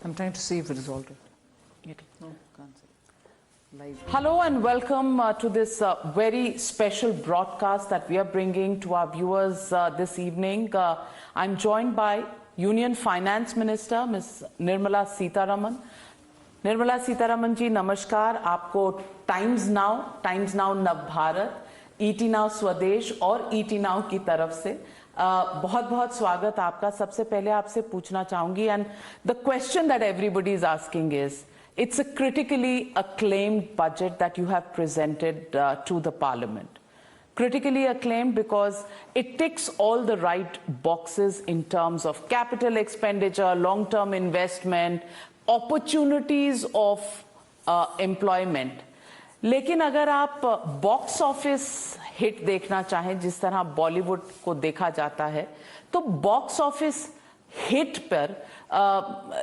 I'm trying to see if it is all right. No, can't see. Live. Hello and welcome to this very special broadcast that we are bringing to our viewers this evening. I'm joined by Union Finance Minister Ms. Nirmala Sitharaman. Nirmala Sitharaman ji, namaskar. आपको times now नव Bharat, ET now स्वदेश और ET now की तरफ से बहुत बहुत स्वागत आपका. सबसे पहले आपसे पूछना चाहूंगी, and the question that everybody is asking is, it's a critically acclaimed budget that you have presented to the Parliament. Critically acclaimed because it ticks all the right boxes in terms of capital expenditure, long-term investment, opportunities of employment. लेकिन अगर आप box office hit देखना चाहें जिस तरह बॉलीवुड को देखा जाता है, तो बॉक्स ऑफिस हिट पर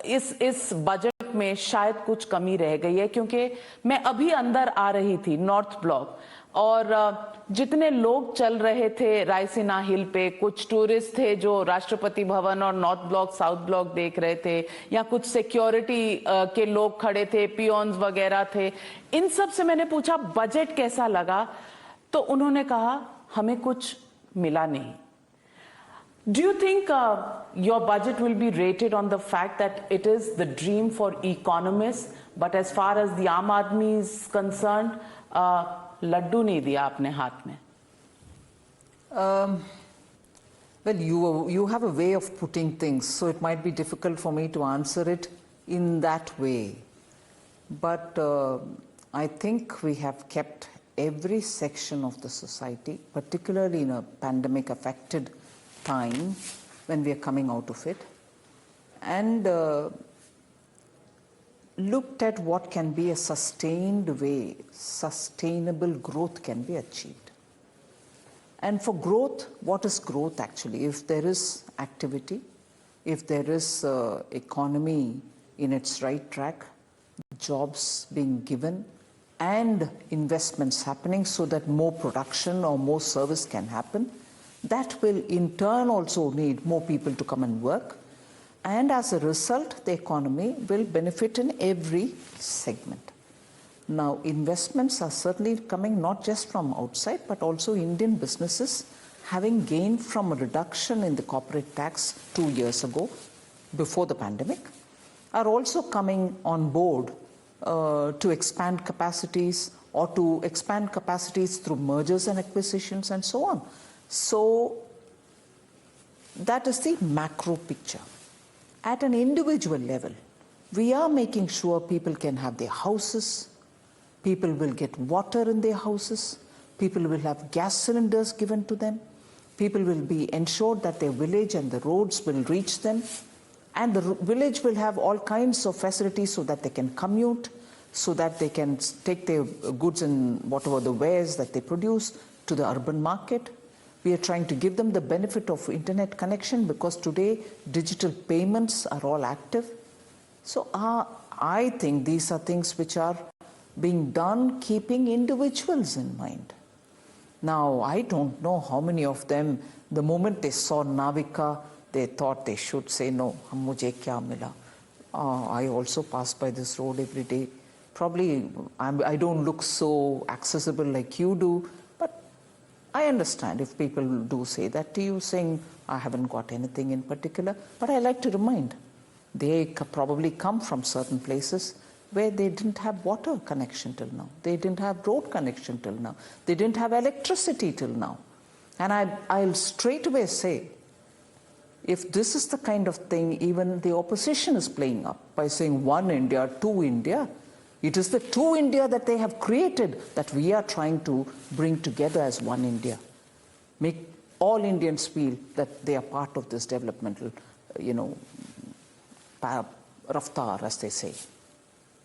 इस बजट में शायद कुछ कमी रह गई है. क्योंकि मैं अभी अंदर आ रही थी नॉर्थ ब्लॉक, और जितने लोग चल रहे थे रायसीना हिल पे, कुछ टूरिस्ट थे जो राष्ट्रपति भवन और नॉर्थ ब्लॉक साउथ ब्लॉक देख रहे थे, या कुछ सिक्योरिटी के लोग खड़े थे, पियोन्स वगैरह थे. इन सब से मैंने पूछा बजट कैसा लगा, तो उन्होंने कहा हमें कुछ मिला नहीं. Do you think your budget will be rated on the fact that it is the dream for economists, but as far as the Aam Aadmi is concerned, Laddu नहीं दिया आपने हाथ में? Well, you have a way of putting things, so it might be difficult for me to answer it in that way. But I think we have kept every section of the society, particularly in a pandemic-affected time when we are coming out of it, and looked at what can be a sustained way, sustainable growth can be achieved. And for growth, what is growth actually? If there is activity, if there is economy in its right track, jobs being given, and investments happening so that more production or more service can happen, that will in turn also need more people to come and work. And as a result, the economy will benefit in every segment. Now, investments are certainly coming not just from outside, but also Indian businesses, having gained from a reduction in the corporate tax 2 years ago, before the pandemic, are also coming on board to expand capacities, or to expand capacities through mergers and acquisitions and so on. So that is the macro picture. At an individual level, we are making sure people can have their houses, people will get water in their houses, people will have gas cylinders given to them, people will be ensured that their village and the roads will reach them, and the village will have all kinds of facilities so that they can commute, so that they can take their goods and whatever the wares that they produce to the urban market. We are trying to give them the benefit of internet connection, because today digital payments are all active. So I think these are things which are being done keeping individuals in mind. Now, I don't know how many of them, the moment they saw Navika, they thought they should say, no, mujhe kya mila. I also pass by this road every day. Probably I don't look so accessible like you do, but I understand if people do say that to you, saying, I haven't got anything in particular. But I like to remind, they probably come from certain places where they didn't have water connection till now. They didn't have road connection till now. They didn't have electricity till now. And I'll straight away say, if this is the kind of thing even the opposition is playing up by saying one India, two India, it is the two India that they have created that we are trying to bring together as one India. Make all Indians feel that they are part of this developmental, raftar, as they say.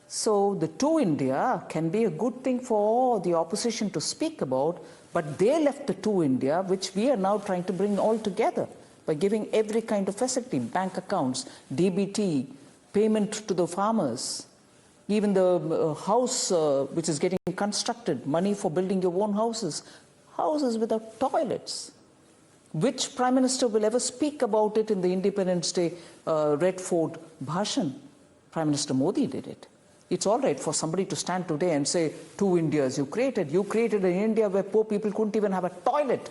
So the two India can be a good thing for the opposition to speak about, but they left the two India, which we are now trying to bring all together by giving every kind of facility, bank accounts, DBT, payment to the farmers, even the house which is getting constructed, money for building your own houses, houses without toilets. Which Prime Minister will ever speak about it in the Independence Day Red Fort Bhashan? Prime Minister Modi did it. It's all right for somebody to stand today and say, 2 Indias you created. You created an India where poor people couldn't even have a toilet.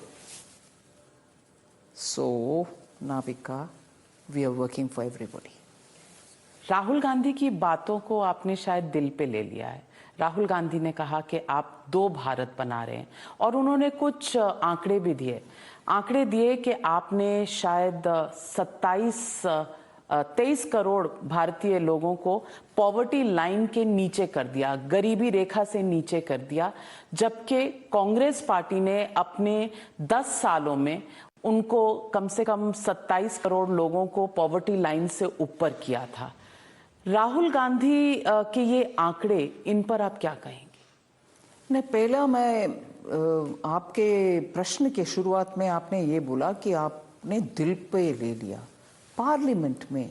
So, Navika, we are working for everybody. Rahul Gandhi की बातों को आपने शायद दिल पे ले लिया है। राहुल गांधी ने कहा कि आप 2 भारत बना रहे हैं और उन्होंने कुछ आंकड़े भी दिए। आंकड़े दिए कि आपने शायद 23 करोड़ भारतीय लोगों को पॉवर्टी लाइन के नीचे कर दिया, गरीबी रेखा से नीचे कर दिया, जबकि कांग्रेस पार्टी ने अपने 10 सालों में उनको कम से कम 27 करोड़ लोगों को पॉवर्टी लाइन से ऊपर किया था। राहुल गांधी के ये आंकड़े, इन पर आप क्या कहेंगे? नहीं, पहला मैं आपके प्रश्न के शुरुआत में आपने ये बोला कि आपने दिल पे ले लिया। पार्लियामेंट में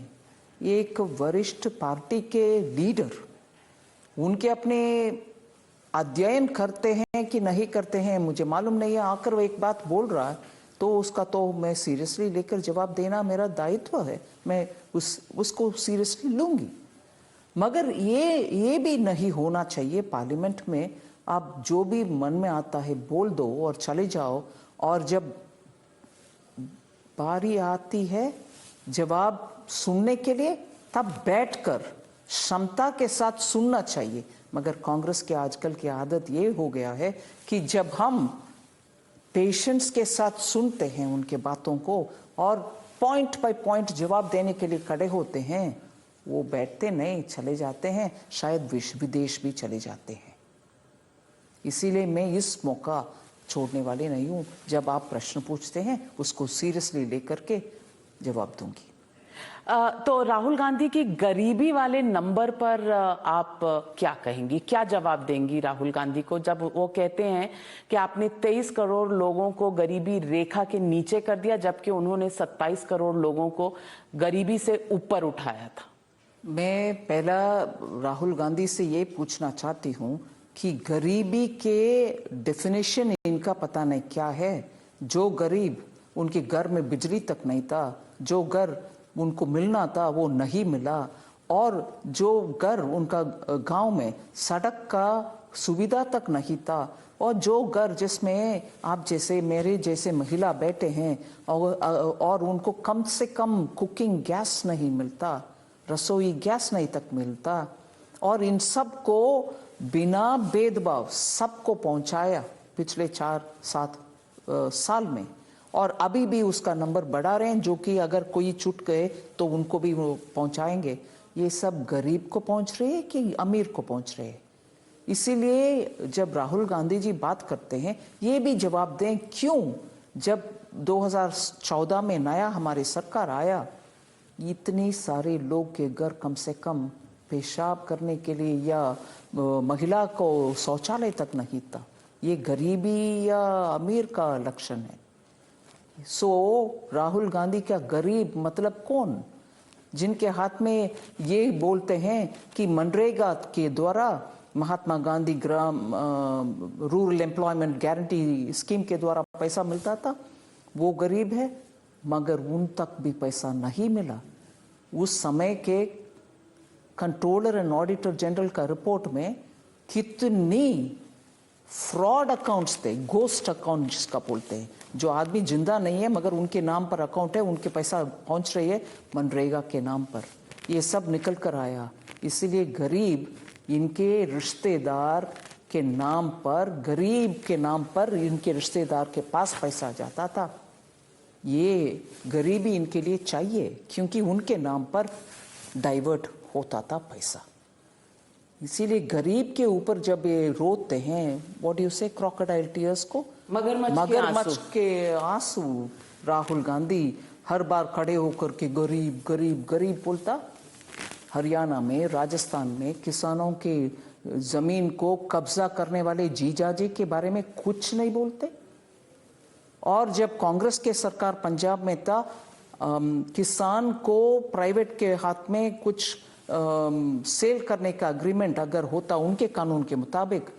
एक वरिष्ठ पार्टी के लीडर, उनके अपने अध्ययन करते हैं कि नहीं करते हैं मुझे मालूम नहीं है, आकर वो एक बात बोल रहा है तो उसका तो मैं सीरियसली लेकर जवाब देना मेरा दायित्व है। मैं उसको सीरियसली लूंगी। मगर ये भी नहीं होना चाहिए पार्लियामेंट में आप जो भी मन में आता है बोल दो और चले जाओ, और जब बारी आती है जवाब सुनने के लिए तब बैठकर क्षमता के साथ सुनना चाहिए। मगर कांग्रेस के आजकल की आदत ये हो गया है कि जब हम पेशेंस के साथ सुनते हैं उनके बातों को और पॉइंट बाय पॉइंट जवाब देने के लिए खड़े होते हैं, वो बैठते नहीं, चले जाते हैं, शायद विदेश भी चले जाते हैं। इसीलिए मैं इस मौका छोड़ने वाली नहीं हूं। जब आप प्रश्न पूछते हैं उसको सीरियसली लेकर के जवाब दूंगी। तो राहुल गांधी की गरीबी वाले नंबर पर आप क्या कहेंगी, क्या जवाब देंगी राहुल गांधी को जब वो कहते हैं कि आपने 23 करोड़ लोगों को गरीबी रेखा के नीचे कर दिया, जबकि उन्होंने 27 करोड़ लोगों को गरीबी से ऊपर उठाया था? मैं पहला राहुल गांधी से ये पूछना चाहती हूँ कि गरीबी के डेफिनेशन इनका पता नहीं क्या है। जो गरीब, उनके घर में बिजली तक नहीं था, जो घर उनको मिलना था वो नहीं मिला, और जो घर उनका गांव में सड़क का सुविधा तक नहीं था, और जो घर जिसमें आप जैसे मेरे जैसे महिला बैठे हैं और उनको कम से कम कुकिंग गैस नहीं मिलता, रसोई गैस नहीं तक मिलता, और इन सब को बिना भेदभाव सबको पहुंचाया पिछले 4-7 साल में, और अभी भी उसका नंबर बढ़ा रहे हैं, जो कि अगर कोई छूट गए तो उनको भी वो पहुंचाएंगे। ये सब गरीब को पहुंच रहे हैं कि अमीर को पहुंच रहे हैं? इसीलिए जब राहुल गांधी जी बात करते हैं ये भी जवाब दें, क्यों जब 2014 में नया हमारी सरकार आया, इतनी सारे लोग के घर कम से कम पेशाब करने के लिए या महिला को शौचालय तक नहीं था? ये गरीबी या अमीर का लक्षण है? राहुल गांधी का गरीब मतलब कौन? जिनके हाथ में ये बोलते हैं कि मनरेगा के द्वारा, महात्मा गांधी ग्राम रूरल एम्प्लॉयमेंट गारंटी स्कीम के द्वारा पैसा मिलता था, वो गरीब है। मगर उन तक भी पैसा नहीं मिला। उस समय के कंट्रोलर एंड ऑडिटर जनरल का रिपोर्ट में कितनी फ्रॉड अकाउंट्स थे, घोस्ट अकाउंट जिसका बोलते हैं, जो आदमी जिंदा नहीं है मगर उनके नाम पर अकाउंट है, उनके पैसा पहुंच रही है मनरेगा के नाम पर। ये सब निकल कर आया। इसीलिए गरीब इनके रिश्तेदार के नाम पर, गरीब के नाम पर इनके रिश्तेदार के पास पैसा जाता था। ये गरीबी इनके लिए चाहिए क्योंकि उनके नाम पर डाइवर्ट होता था पैसा। इसीलिए गरीब के ऊपर जब ये रोते हैं, व्हाट यू से, क्रोकोडाइल टीयर्स को, मगरमच्छ के आंसू, राहुल गांधी हर बार खड़े होकर के गरीब गरीब गरीब बोलता। हरियाणा में, राजस्थान में किसानों के जमीन को कब्जा करने वाले जीजाजी के बारे में कुछ नहीं बोलते। और जब कांग्रेस के सरकार पंजाब में था, किसान को प्राइवेट के हाथ में कुछ सेल करने का एग्रीमेंट अगर होता उनके कानून के मुताबिक,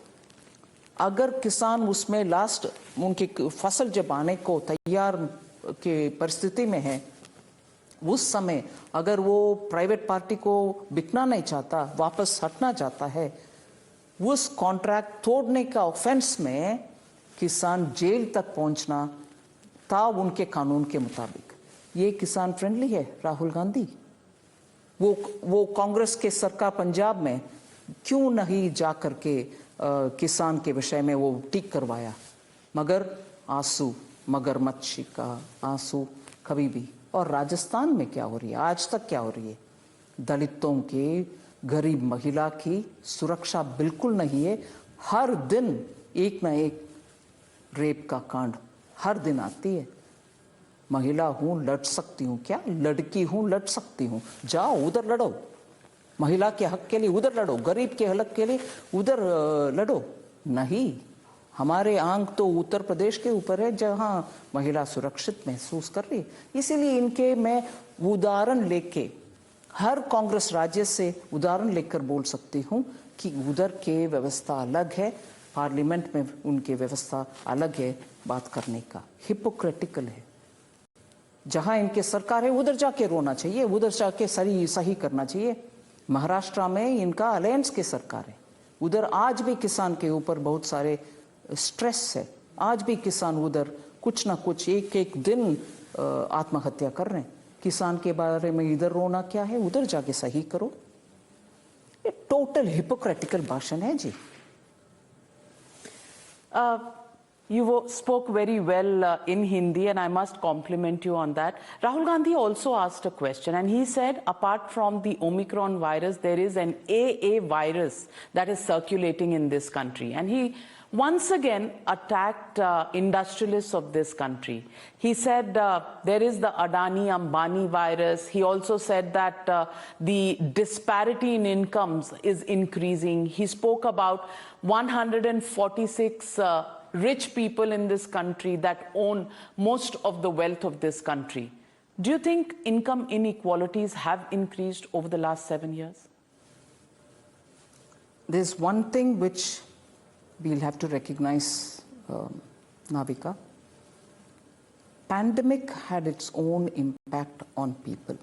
अगर किसान उसमें लास्ट उनकी फसल जब आने को तैयार के परिस्थिति में है उस समय अगर वो प्राइवेट पार्टी को बिकना नहीं चाहता, वापस हटना चाहता है, उस कॉन्ट्रैक्ट तोड़ने का ऑफेंस में किसान जेल तक पहुंचना था उनके कानून के मुताबिक। ये किसान फ्रेंडली है राहुल गांधी? वो कांग्रेस के सरकार पंजाब में क्यों नहीं जा करके किसान के विषय में वो टिक करवाया? मगर आंसू मगरमच्छ का आंसू कभी भी। और राजस्थान में क्या हो रही है, आज तक क्या हो रही है? दलितों की, गरीब महिला की सुरक्षा बिल्कुल नहीं है। हर दिन एक ना एक रेप का कांड हर दिन आती है। महिला हूं, लड़ सकती हूं क्या? लड़की हूं, लड़ सकती हूं। जाओ उधर लड़ो, महिला के हक के लिए उधर लड़ो, गरीब के हक के लिए उधर लड़ो। नहीं, हमारे आंख तो उत्तर प्रदेश के ऊपर है जहां महिला सुरक्षित महसूस कर रही है। इसीलिए इनके मैं उदाहरण लेके हर कांग्रेस राज्य से उदाहरण लेकर बोल सकती हूं कि उधर के व्यवस्था अलग है, पार्लियामेंट में उनकी व्यवस्था अलग है बात करने का। हिपोक्रेटिकल है। जहां इनके सरकार है उधर जाके रोना चाहिए, उधर जाके सही करना चाहिए। महाराष्ट्र में इनका अलायंस की सरकार है, उधर आज भी किसान के ऊपर बहुत सारे स्ट्रेस है। आज भी किसान उधर कुछ ना कुछ एक दिन आत्महत्या कर रहे हैं। किसान के बारे में इधर रोना क्या है, उधर जाके सही करो। ये टोटल हिपोक्रेटिकल भाषण है जी। You spoke very well in Hindi, and I must compliment you on that. Rahul Gandhi also asked a question, and he said, apart from the Omicron virus, there is an AA virus that is circulating in this country. And he once again attacked industrialists of this country. He said there is the Adani-Ambani virus. He also said that the disparity in incomes is increasing. He spoke about 146 rich people in this country that own most of the wealth of this country. Do you think income inequalities have increased over the last 7 years? There's one thing which we'll have to recognize, Navika. Pandemic had its own impact on people.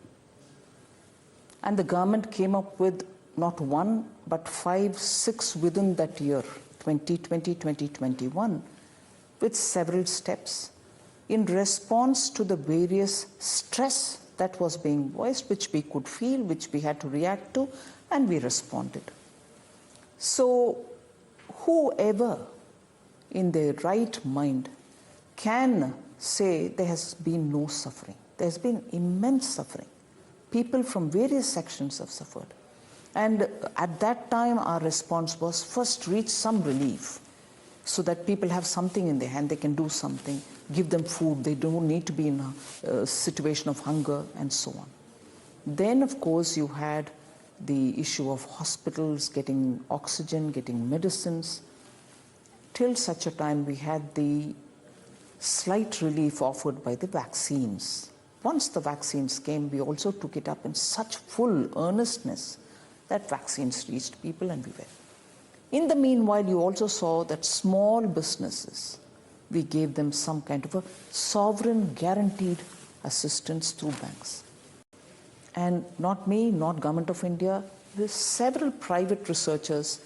And the government came up with not one, but 5, 6 within that year, 2020, 2021, with several steps in response to the various stress that was being voiced, which we could feel, which we had to react to, and we responded. So whoever in their right mind can say there has been no suffering. There has been immense suffering. People from various sections have suffered. And at that time, our response was first reach some relief so that people have something in their hand, they can do something, give them food, they don't need to be in a situation of hunger and so on. Then, of course, you had the issue of hospitals getting oxygen, getting medicines. Till such a time, we had the slight relief offered by the vaccines. Once the vaccines came, we also took it up in such full earnestness that vaccines reached people and we were. In the meanwhile, you also saw that small businesses, we gave them some kind of a sovereign guaranteed assistance through banks. And not me, not Government of India, several private researchers,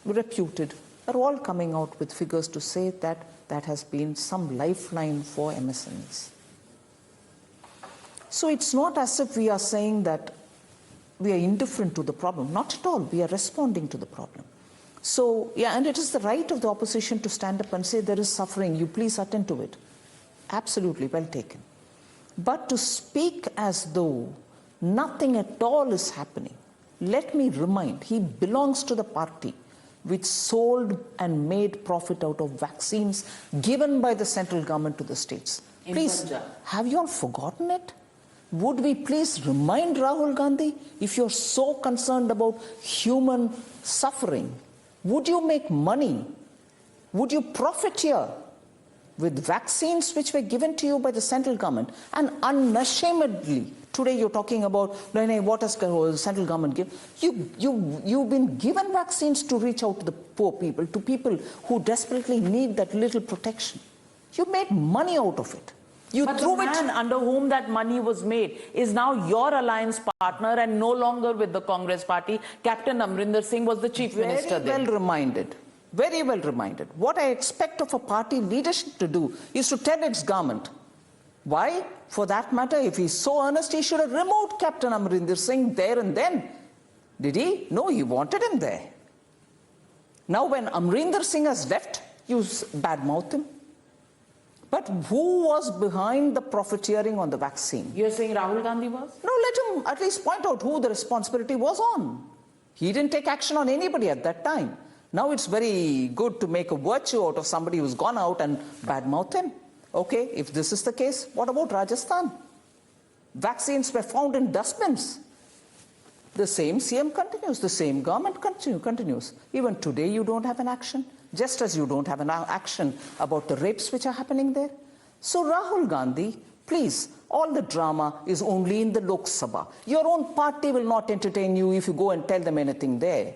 reputed, are all coming out with figures to say that that has been some lifeline for MSMEs. So it's not as if we are saying that we are indifferent to the problem. Not at all. We are responding to the problem. So, yeah, and it is the right of the opposition to stand up and say there is suffering, you please attend to it. Absolutely, well taken. But to speak as though nothing at all is happening, let me remind, he belongs to the party which sold and made profit out of vaccines given by the central government to the states. Please, have you all forgotten it? Would we please remind Rahul Gandhi, if you're so concerned about human suffering, would you make money? Would you profit here with vaccines which were given to you by the central government? And unashamedly, today you're talking about, what has the central government given? You've been given vaccines to reach out to the poor people, to people who desperately need that little protection. You made money out of it. You but threw the man under whom that money was made is now your alliance partner and no longer with the Congress party. Captain Amrinder Singh was the chief minister then. Very well reminded. What I expect of a party leadership to do is to tell its government. Why? For that matter, if he's so earnest, he should have removed Captain Amrinder Singh there and then. Did he? No, he wanted him there. Now when Amrinder Singh has left, you badmouth him. But who was behind the profiteering on the vaccine? You're saying Rahul Gandhi was? No, let him at least point out who the responsibility was on. He didn't take action on anybody at that time. Now it's very good to make a virtue out of somebody who's gone out and badmouth him. Okay, if this is the case, what about Rajasthan? Vaccines were found in dustbins. The same CM continues, the same government continues. Even today you don't have an action, just as you don't have an action about the rapes which are happening there. So Rahul Gandhi, please, all the drama is only in the Lok Sabha. Your own party will not entertain you if you go and tell them anything there.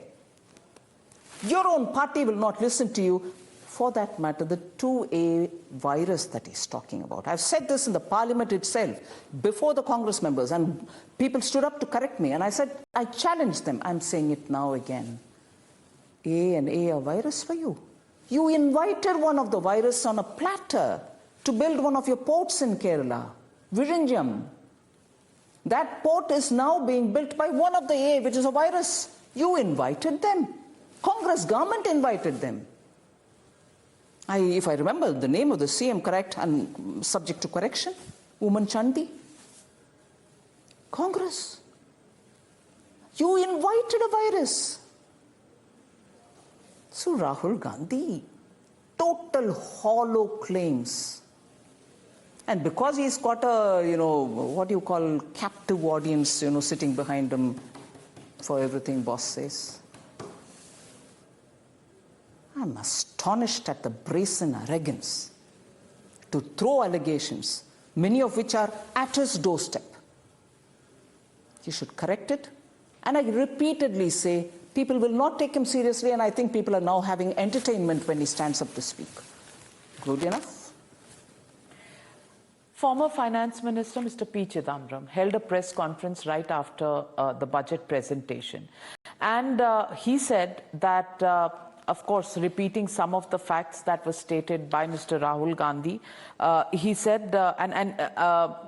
Your own party will not listen to you. For that matter, the 2A virus that he's talking about. I've said this in the parliament itself, before the Congress members, and people stood up to correct me, and I said, I challenged them. I'm saying it now again. A virus for you. You invited one of the virus on a platter to build one of your ports in Kerala, Virinjam. That port is now being built by one of the A, which is a virus. You invited them. Congress government invited them. If I remember the name of the CM correct and subject to correction, Woman Chandi. Congress. You invited a virus. So Rahul Gandhi, total hollow claims. And because he's got a, what you call captive audience, sitting behind him for everything boss says. I'm astonished at the brazen arrogance to throw allegations, many of which are at his doorstep. He should correct it. And I repeatedly say, people will not take him seriously, and I think people are now having entertainment when he stands up to speak. Good enough? Former Finance Minister Mr. P. Chidambaram held a press conference right after the budget presentation. And he said that of course, repeating some of the facts that were stated by Mr. Rahul Gandhi. He said,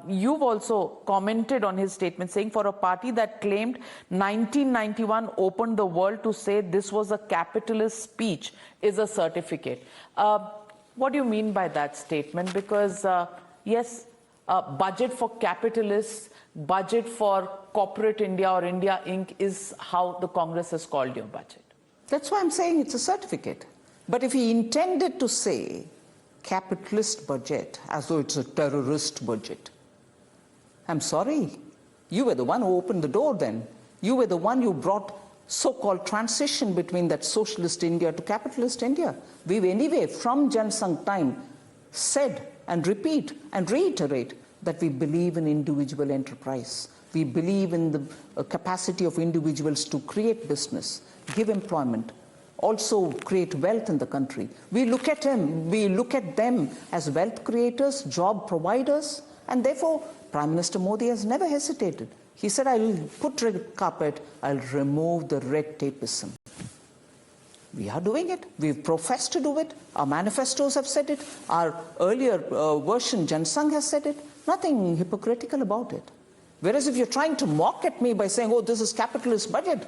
you've also commented on his statement, saying for a party that claimed 1991 opened the world to say this was a capitalist speech is a certificate. What do you mean by that statement? Because, yes, budget for capitalists, budget for corporate India or India Inc. is how the Congress has called your budget. That's why I'm saying it's a certificate. But if he intended to say capitalist budget as though it's a terrorist budget, I'm sorry. You were the one who opened the door then. You were the one who brought so-called transition between that socialist India to capitalist India. We've anyway, from Jan Sangh time, said and repeat and reiterate that we believe in individual enterprise. We believe in the capacity of individuals to create business, give employment, also create wealth in the country. We look at them as wealth creators, job providers, and therefore Prime Minister Modi has never hesitated. He said, I'll put red carpet, I'll remove the red tapeism. We are doing it. We've professed to do it. Our manifestos have said it. Our earlier version, Jan Sangh, has said it. Nothing hypocritical about it. Whereas if you're trying to mock at me by saying, oh, this is capitalist budget,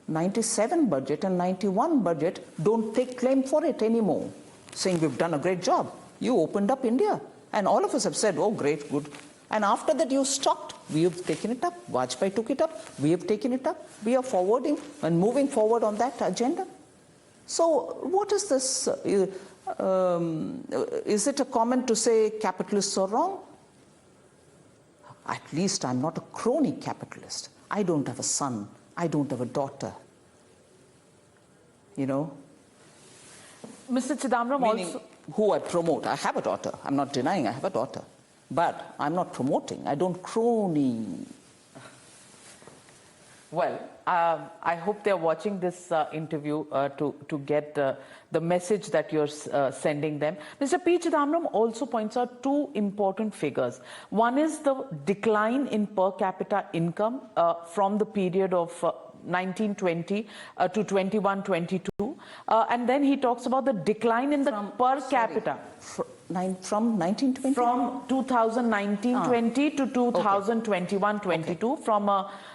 97 budget and 91 budget don't take claim for it anymore, saying we've done a great job. You opened up India. And all of us have said, oh, great, good. And after that, you stopped. We have taken it up. Vajpayee took it up. We have taken it up. We are forwarding and moving forward on that agenda. So what is this? Is it a comment to say capitalists are wrong? At least I'm not a crony capitalist. I don't have a son. I don't have a daughter. Mr. Chidambaram Meaning who I promote. I have a daughter. I'm not denying I have a daughter. But I'm not promoting. I don't crony. Well, I hope they're watching this interview to get the message that you're sending them. Mr. P. Chidambaram also points out two important figures. One is the decline in per capita income from the period of 1920 to 21-22, and then he talks about the decline in the capita. From 1920? From 2019-20 to 2021-22, okay. From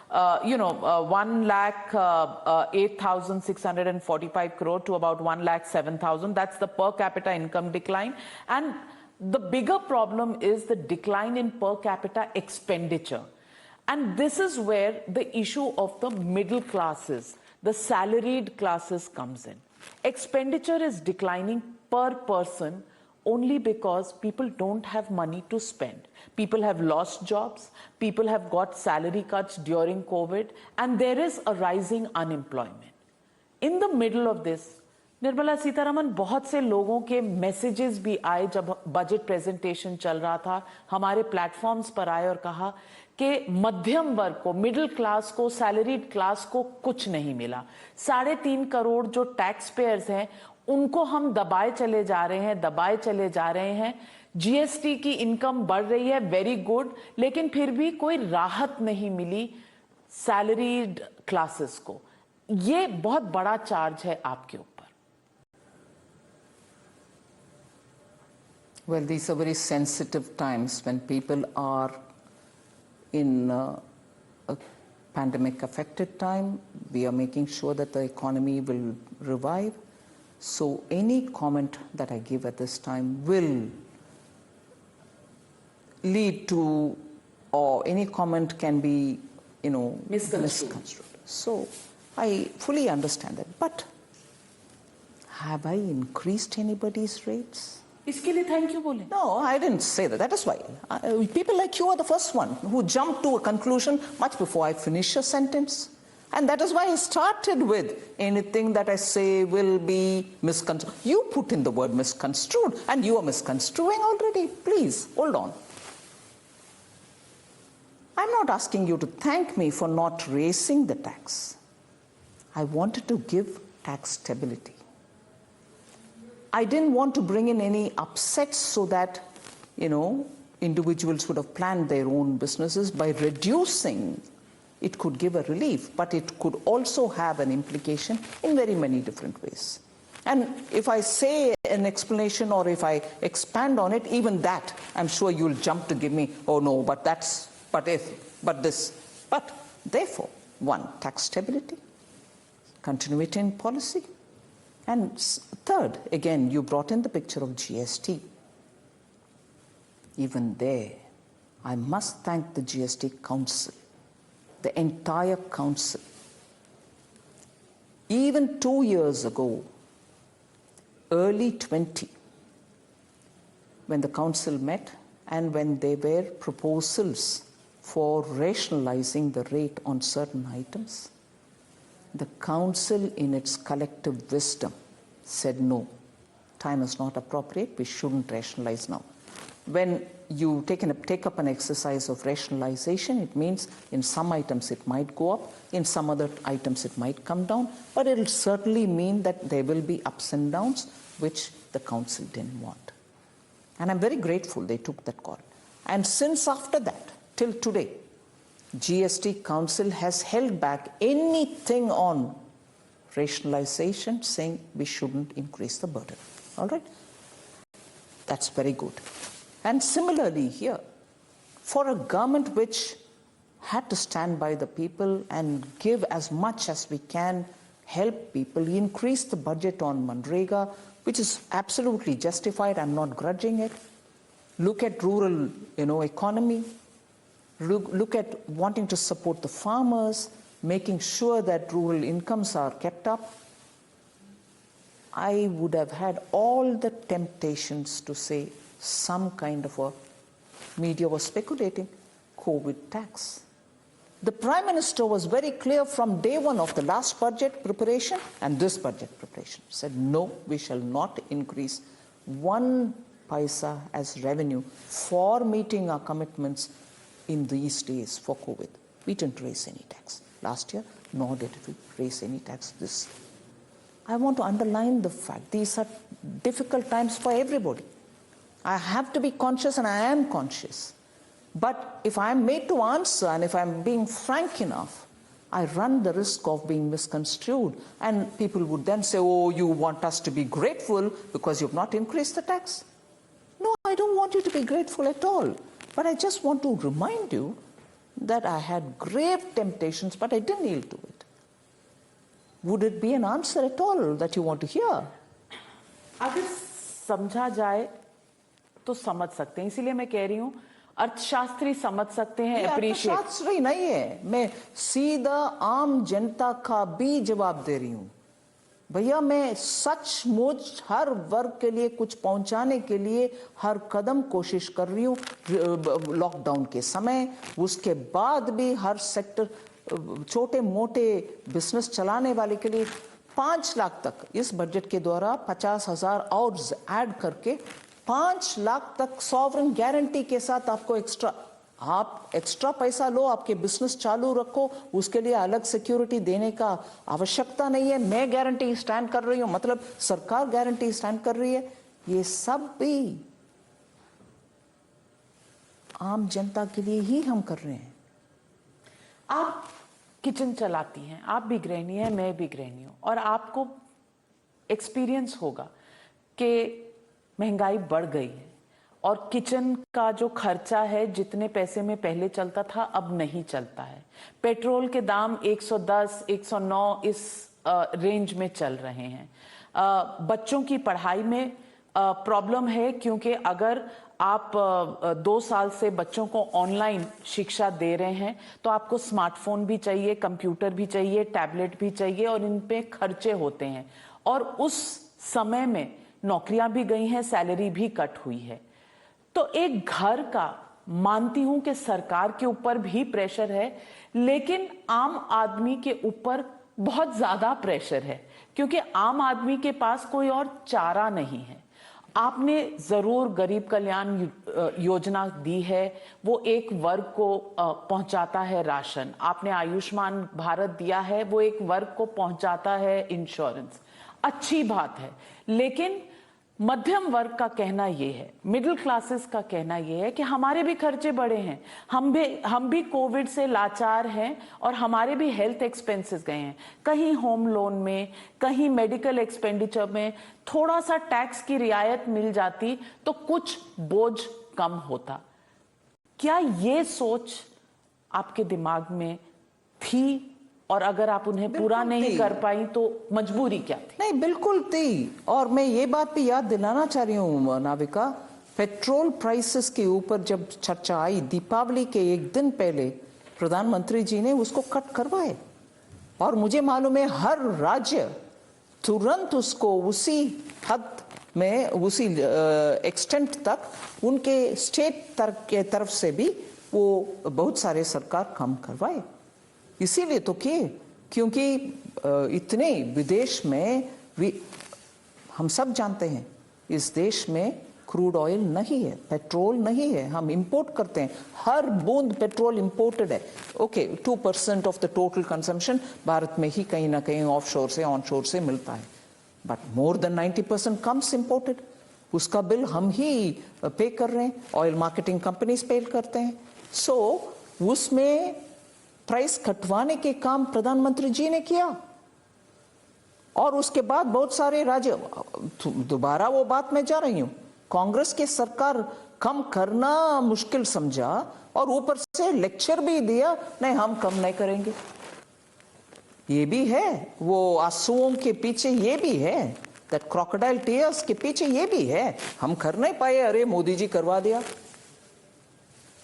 1,08,645 crore to about 1,07,000. That's the per capita income decline. And the bigger problem is the decline in per capita expenditure. And this is where the issue of the middle classes, the salaried classes comes in. Expenditure is declining per person only because people don't have money to spend. People have lost jobs, people have got salary cuts during COVID, and there is a rising unemployment. In the middle of this, Nirmala Sitharaman, बहुत से लोगों के messages भी आए जब budget presentation चल रहा था, हमारे प्लेटफॉर्म्स पर आए और कहा कि मध्यम वर्ग को, मिडिल क्लास को, सैलरीड क्लास को कुछ नहीं मिला। 3.5 करोड़ जो टैक्स पेयर्स हैं, उनको हम दबाए चले जा रहे हैं। जीएसटी की इनकम बढ़ रही है, वेरी गुड, लेकिन फिर भी कोई राहत नहीं मिली सैलरीड क्लासेस को। ये बहुत बड़ा चार्ज है आपके ऊपर। Well, these are very sensitive times when people are in a pandemic-affected time. We are making sure that the economy will revive. So any comment that I give at this time will lead to, or any comment can be, misconstrued. So I fully understand that. But have I increased anybody's rates? इसके लिए thank you बोले? No, I didn't say that. That is why. People like you are the first one who jumped to a conclusion much before I finish a sentence. And that is why I started with anything that I say will be misconstrued. You put in the word misconstrued, and you are misconstruing already. Please, hold on. I'm not asking you to thank me for not raising the tax. I wanted to give tax stability. I didn't want to bring in any upsets so that, individuals would have planned their own businesses. By reducing, it could give a relief, but it could also have an implication in very many different ways. And if I say an explanation or if I expand on it, even that, I'm sure you'll jump to give me, oh no, but that's, but if, but this. But therefore, one, tax stability, continuity in policy. And third, again, you brought in the picture of GST. Even there, I must thank the GST Council, the entire Council. Even 2 years ago, early 20, when the Council met and when there were proposals for rationalizing the rate on certain items, the Council, in its collective wisdom, said no, time is not appropriate, we shouldn't rationalize now. When you take up an exercise of rationalization, it means in some items it might go up, in some other items it might come down, but it will certainly mean that there will be ups and downs, which the Council didn't want. And I'm very grateful they took that call. And since after that, till today, GST Council has held back anything on rationalization, saying we shouldn't increase the burden. All right? That's very good. And similarly here, for a government which had to stand by the people and give as much as we can, help people, increase the budget on Manrega, which is absolutely justified, I'm not grudging it. Look at rural, economy. Look at wanting to support the farmers, making sure that rural incomes are kept up. I would have had all the temptations to say some kind of a, media was speculating, COVID tax. The Prime Minister was very clear from day one of the last budget preparation and this budget preparation. Said, no, we shall not increase 1 paisa as revenue for meeting our commitments in these days for COVID. We didn't raise any tax last year. nor did we raise any tax. This, I want to underline the fact these are difficult times for everybody. I have to be conscious, and I am conscious. But if I am made to answer, and if I am being frank enough, I run the risk of being misconstrued. And people would then say, oh, you want us to be grateful because you've not increased the tax. No, I don't want you to be grateful at all. But I just want to remind you that I had grave temptations, but I didn't yield to it. Would it be an answer at all that you want to hear? अगर समझा जाए तो समझ सकते हैं, इसीलिए मैं कह रही हूँ अर्थशास्त्री समझ सकते हैं, अप्रिशिएट। अर्थशास्त्री नहीं है, मैं सीधा आम जनता का भी जवाब दे रही हूँ। भैया मैं सचमुच हर वर्ग के लिए कुछ पहुंचाने के लिए हर कदम कोशिश कर रही हूँ। लॉकडाउन के समय, उसके बाद भी हर सेक्टर, छोटे मोटे बिजनेस चलाने वाले के लिए 5 लाख तक इस बजट के द्वारा 50,000 और ऐड करके 5 लाख तक सॉवरेन गारंटी के साथ आपको एक्स्ट्रा पैसा लो, आपके बिजनेस चालू रखो, उसके लिए अलग सिक्योरिटी देने का आवश्यकता नहीं है। मैं गारंटी स्टैंड कर रही हूँ, मतलब सरकार गारंटी स्टैंड कर रही है। ये सब भी आम जनता के लिए ही हम कर रहे हैं। आप किचन चलाती हैं, आप भी गृहिणी हैं, मैं भी गृहिणी हूं, और आपको एक्सपीरियंस होगा कि महंगाई बढ़ गई है और किचन का जो खर्चा है जितने पैसे में पहले चलता था अब नहीं चलता है। पेट्रोल के दाम 110, 109 इस रेंज में चल रहे हैं। बच्चों की पढ़ाई में प्रॉब्लम है, क्योंकि अगर आप 2 साल से बच्चों को ऑनलाइन शिक्षा दे रहे हैं तो आपको स्मार्टफोन भी चाहिए, कंप्यूटर भी चाहिए, टैबलेट भी चाहिए, और इन पे खर्चे होते हैं। और उस समय में नौकरियां भी गई हैं, सैलरी भी कट हुई है। तो एक घर का, मानती हूं कि सरकार के ऊपर भी प्रेशर है, लेकिन आम आदमी के ऊपर बहुत ज्यादा प्रेशर है, क्योंकि आम आदमी के पास कोई और चारा नहीं है। आपने जरूर गरीब कल्याण योजना दी है, वो एक वर्ग को पहुंचाता है राशन। आपने आयुष्मान भारत दिया है, वो एक वर्ग को पहुंचाता है इंश्योरेंस। अच्छी बात है, लेकिन मध्यम वर्ग का कहना यह है, मिडिल क्लासेस का कहना यह है कि हमारे भी खर्चे बढ़े हैं, हम भी कोविड से लाचार हैं और हमारे भी हेल्थ एक्सपेंसेस गए हैं। कहीं होम लोन में, कहीं मेडिकल एक्सपेंडिचर में थोड़ा सा टैक्स की रियायत मिल जाती तो कुछ बोझ कम होता। क्या ये सोच आपके दिमाग में थी? और अगर आप उन्हें पूरा नहीं कर पाई तो मजबूरी क्या थी? नहीं, बिल्कुल थी। और मैं ये बात भी याद दिलाना चाह रही हूँ नाविका, पेट्रोल प्राइसेस के ऊपर जब चर्चा आई, दीपावली के एक दिन पहले प्रधानमंत्री जी ने उसको कट करवाए, और मुझे मालूम है हर राज्य तुरंत उसको उसी हद में, उसी एक्सटेंट तक उनके स्टेट के तरफ से भी वो बहुत सारे सरकार कम करवाए। इसीलिए तो किए, क्योंकि इतने विदेश में हम सब जानते हैं इस देश में क्रूड ऑयल नहीं है, पेट्रोल नहीं है, हम इंपोर्ट करते हैं। हर बूंद पेट्रोल इंपोर्टेड है। Okay, 2% of the total consumption Bharat में ही कहीं ना कहीं ऑफशोर से, ऑनशोर से मिलता है, but more than 90% comes imported. उसका बिल हम ही पे कर रहे हैं, ऑयल मार्केटिंग कंपनीज पे करते हैं। सो उसमें प्राइस कटवाने के काम प्रधानमंत्री जी ने किया, और उसके बाद बहुत सारे राज्य, दोबारा वो बात में जा रही हूं, कांग्रेस की सरकार कम करना मुश्किल समझा और ऊपर से लेक्चर भी दिया, नहीं हम कम नहीं करेंगे। ये भी है, वो आंसुओं के पीछे ये भी है, दैट क्रोकोडाइल टीयर्स के पीछे ये भी है। हम कर नहीं पाए, अरे मोदी जी करवा दिया,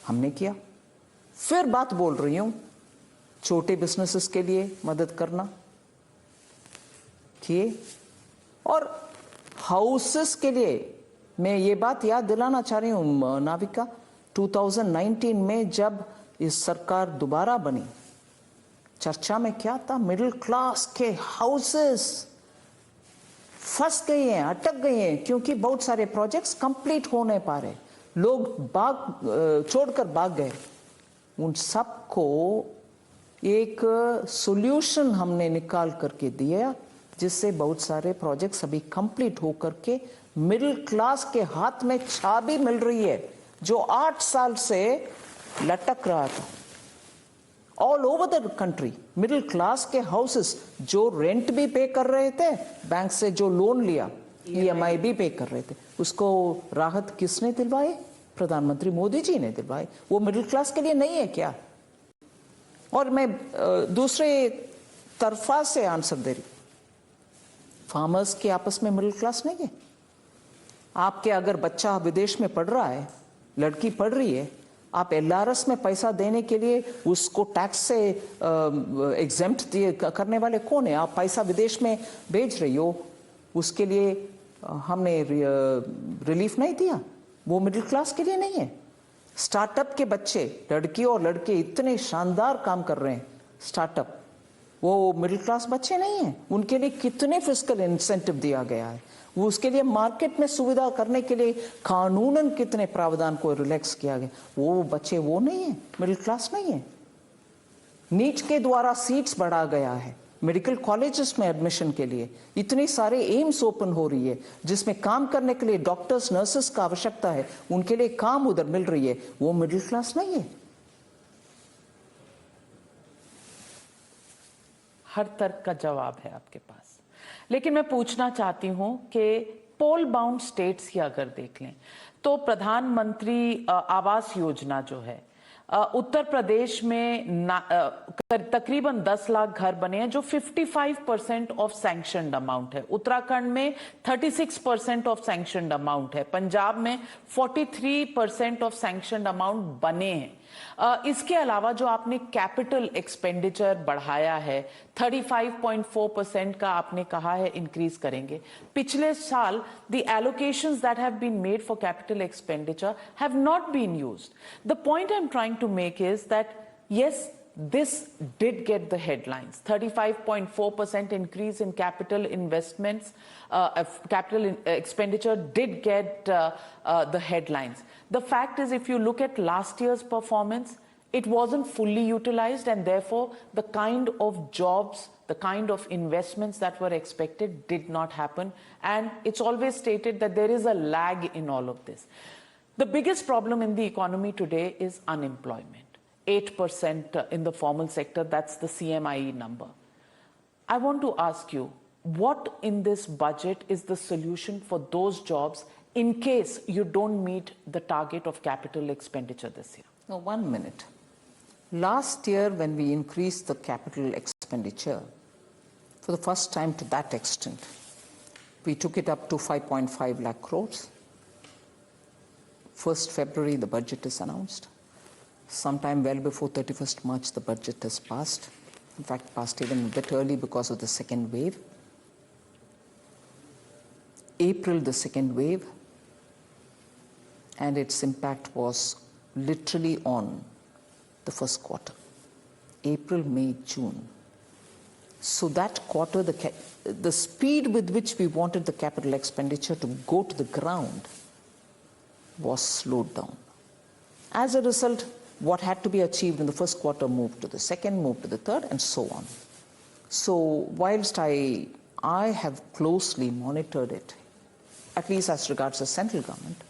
हमने किया। फिर बात बोल रही हूं, छोटे बिजनेसेस के लिए मदद करना किए, और हाउसेस के लिए मैं ये बात याद दिलाना चाह रही हूं नाविका, 2019 में जब इस सरकार दोबारा बनी, चर्चा में क्या था? मिडिल क्लास के हाउसेस फंस गए हैं, अटक गए हैं, क्योंकि बहुत सारे प्रोजेक्ट्स कंप्लीट हो नहीं पा रहे, लोग छोड़कर भाग गए। उन सबको एक सॉल्यूशन हमने निकाल करके दिया, जिससे बहुत सारे प्रोजेक्ट्स अभी कंप्लीट हो करके मिडिल क्लास के हाथ में चाबी मिल रही है, जो 8 साल से लटक रहा था। All over the country middle class के हाउसेस जो रेंट भी पे कर रहे थे, बैंक से जो लोन लिया EMI भी पे कर रहे थे, उसको राहत किसने दिलवाई? प्रधानमंत्री मोदी जी ने दिलवाई। वो मिडिल क्लास के लिए नहीं है क्या? और मैं दूसरे तरफा से आंसर दे रही, फार्मर्स के आपस में मिडिल क्लास नहीं है। आपके अगर बच्चा विदेश में पढ़ रहा है, लड़की पढ़ रही है, आप LRS में पैसा देने के लिए उसको टैक्स से एग्जेम्प्ट करने वाले कौन है? आप पैसा विदेश में भेज रही हो, उसके लिए हमने रिलीफ नहीं दिया। वो मिडिल क्लास के लिए नहीं है। स्टार्टअप के बच्चे, लड़की और लड़के इतने शानदार काम कर रहे हैं स्टार्टअप, वो मिडिल क्लास बच्चे नहीं हैं। उनके लिए कितने फिस्कल इंसेंटिव दिया गया है, वो उसके लिए मार्केट में सुविधा करने के लिए कानूनन कितने प्रावधान को रिलैक्स किया गया। वो बच्चे वो नहीं है, मिडिल क्लास नहीं है। नीट के द्वारा सीट्स बढ़ा गया है, मेडिकल कॉलेजेस में एडमिशन के लिए इतनी सारे एम्स ओपन हो रही है, जिसमें काम करने के लिए डॉक्टर्स नर्सेस का आवश्यकता है, उनके लिए काम उधर मिल रही है। वो मिडिल क्लास नहीं है। हर तर्क का जवाब है आपके पास, लेकिन मैं पूछना चाहती हूं कि पोल बाउंड स्टेट्स की अगर देख लें तो प्रधानमंत्री आवास योजना जो है, उत्तर प्रदेश में तकरीबन 10 लाख घर बने हैं, जो 55% ऑफ सैंक्शनड अमाउंट है। उत्तराखंड में 36% ऑफ सैंक्शनड अमाउंट है। पंजाब में 43% ऑफ सैंक्शनड अमाउंट बने हैं। इसके अलावा जो आपने कैपिटल एक्सपेंडिचर बढ़ाया है, 35.4% का आपने कहा है इंक्रीज करेंगे। पिछले साल the allocations that have been made for capital expenditure have not been used. The point I am trying to make is that yes, this did get the headlines. 35.4% increase in capital investments, capital expenditure did get the headlines. The fact is, if you look at last year's performance, it wasn't fully utilized, and therefore the kind of jobs, the kind of investments that were expected did not happen. And it's always stated that there is a lag in all of this. The biggest problem in the economy today is unemployment. 8% in the formal sector, that's the CMIE number. I want to ask you, what in this budget is the solution for those jobs in case you don't meet the target of capital expenditure this year? Now, 1 minute. Last year, when we increased the capital expenditure, for the first time to that extent, we took it up to 5.5 lakh crores. 1st February, the budget is announced. Sometime well before 31st March, the budget has passed. In fact, passed even a bit early because of the second wave. April, the second wave, and its impact was literally on the first quarter. April, May, June. So that quarter, the speed with which we wanted the capital expenditure to go to the ground was slowed down. As a result, what had to be achieved in the first quarter moved to the second, moved to the third, and so on. So whilst I have closely monitored it, at least as regards the central government,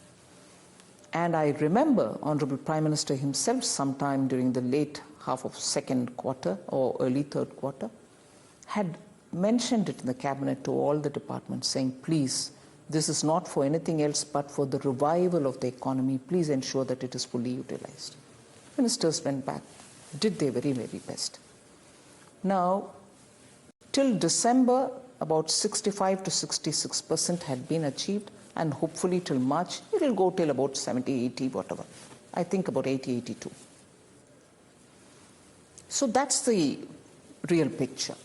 and I remember Honorable Prime Minister himself sometime during the late half of second quarter or early third quarter had mentioned it in the cabinet to all the departments, saying, please, this is not for anything else but for the revival of the economy. Please ensure that it is fully utilized. Ministers went back, did their very, very best. Now, till December, about 65 to 66% had been achieved, and hopefully till March, it will go till about 70, 80, whatever. I think about 80, 82. So that's the real picture.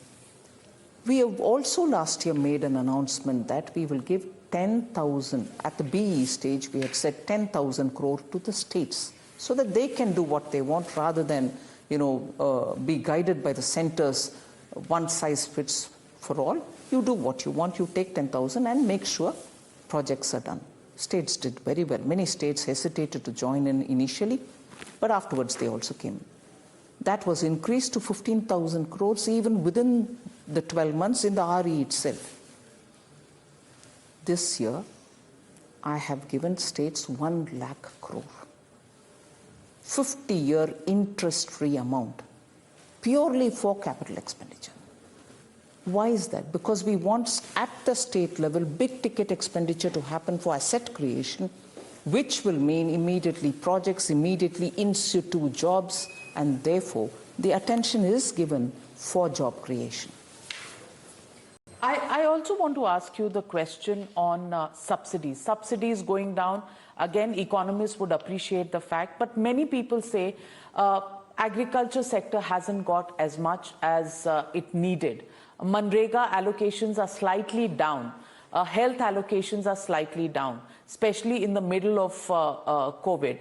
We have also last year made an announcement that we will give 10,000, at the BE stage, we had said 10,000 crore to the states, so that they can do what they want rather than, be guided by the centers, one size fits for all. You do what you want, you take 10,000 and make sure projects are done. States did very well. Many states hesitated to join in initially, but afterwards they also came. That was increased to 15,000 crores even within the 12 months in the RE itself. This year, I have given states 1 lakh crore. 50-year interest-free amount, purely for capital expenditure. Why is that? Because we want at the state level big ticket expenditure to happen for asset creation, which will mean immediately projects, immediately in situ jobs, and therefore the attention is given for job creation. I also want to ask you the question on subsidies. Subsidies going down, again, economists would appreciate the fact, but many people say agriculture sector hasn't got as much as it needed. Manrega allocations are slightly down. Health allocations are slightly down, especially in the middle of COVID.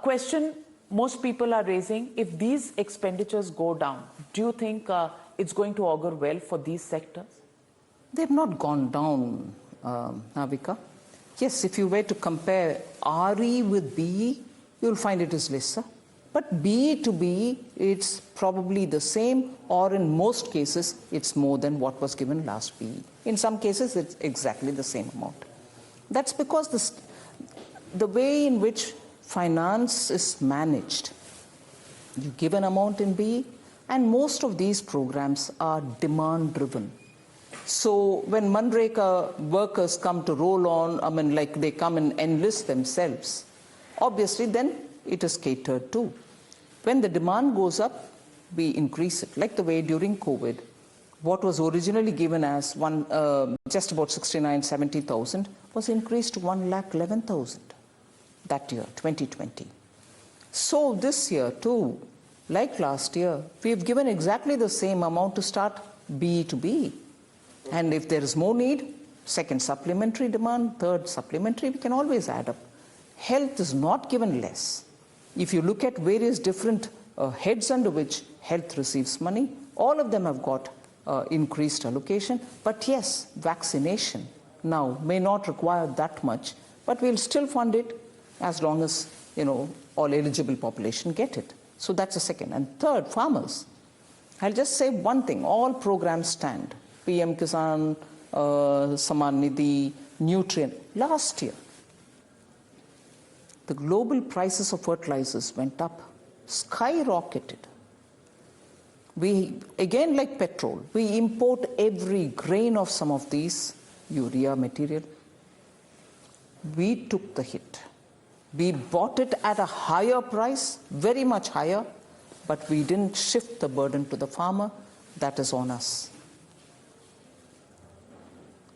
Question most people are raising, if these expenditures go down, do you think it's going to augur well for these sectors? They've not gone down, Navika. Yes, if you were to compare RE with BE, you'll find it is lesser. But BE to BE, it's probably the same, or in most cases, it's more than what was given last BE. In some cases, it's exactly the same amount. That's because the way in which finance is managed, you give an amount in BE, and most of these programs are demand-driven. So when Manrega workers come to roll on, I mean, like they come and enlist themselves, obviously then it is catered to. When the demand goes up, we increase it. Like the way during COVID, what was originally given as just about 69,000-70,000 was increased to 1,11,000 that year, 2020. So this year too, like last year, we've given exactly the same amount to start BE to BE. And if there is more need, second supplementary demand, third supplementary, we can always add up. Health is not given less. If you look at various different heads under which health receives money, all of them have got increased allocation. But yes, vaccination now may not require that much, but we'll still fund it as long as, all eligible population get it. So that's the second. And third, farmers. I'll just say one thing, all programs stand. PM Kisan, Saman Nidhi, Nutrient. Last year, the global prices of fertilizers went up, skyrocketed. We, again like petrol, we import every grain of some of these urea material. We took the hit. We bought it at a higher price, very much higher, but we didn't shift the burden to the farmer. That is on us.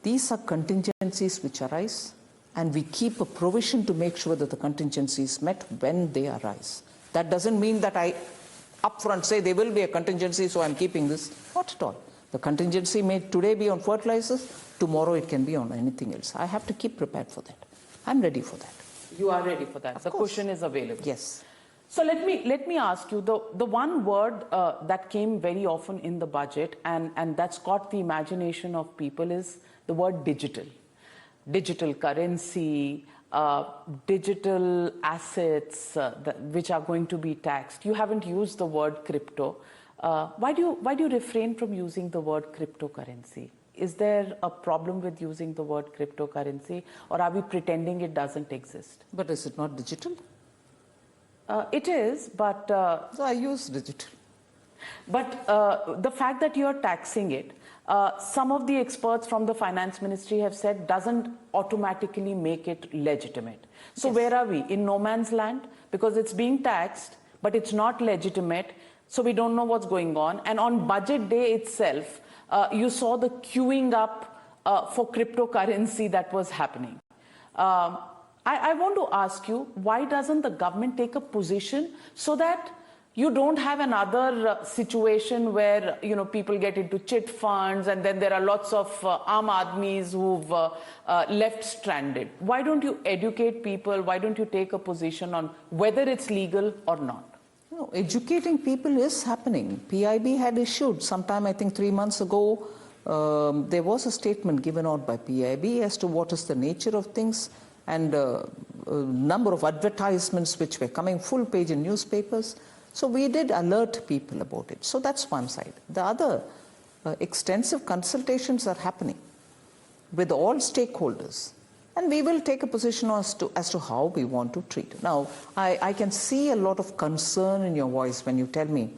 These are contingencies which arise, and we keep a provision to make sure that the contingency is met when they arise. That doesn't mean that I upfront say there will be a contingency, so I'm keeping this. Not at all. The contingency may today be on fertilizers, tomorrow it can be on anything else. I have to keep prepared for that. I'm ready for that. You are ready for that. Of the course. cushion is available. Yes. So let me ask you, the one word that came very often in the budget and that's caught the imagination of people is the word digital. Digital currency, digital assets which are going to be taxed. You haven't used the word crypto. Why do you refrain from using the word cryptocurrency? Is there a problem with using the word cryptocurrency, or are we pretending it doesn't exist? But is it not digital? It is, but... So I use digital. But the fact that you're taxing it, some of the experts from the finance ministry have said doesn't automatically make it legitimate. So Yes. where are we? In no man's land? Because it's being taxed, but it's not legitimate, so we don't know what's going on. And on budget day itself, you saw the queuing up for cryptocurrency that was happening. I want to ask you, why doesn't the government take a position so that you don't have another situation where people get into chit funds and then there are lots of Aam Aadmis who've left stranded? Why don't you educate people? Why don't you take a position on whether it's legal or not? No, educating people is happening. PIB had issued sometime, I think 3 months ago, there was a statement given out by PIB as to what is the nature of things, and a number of advertisements which were coming full page in newspapers. So we did alert people about it. So that's one side. The other, extensive consultations are happening with all stakeholders. And we will take a position as to how we want to treat. Now, I can see a lot of concern in your voice when you tell me,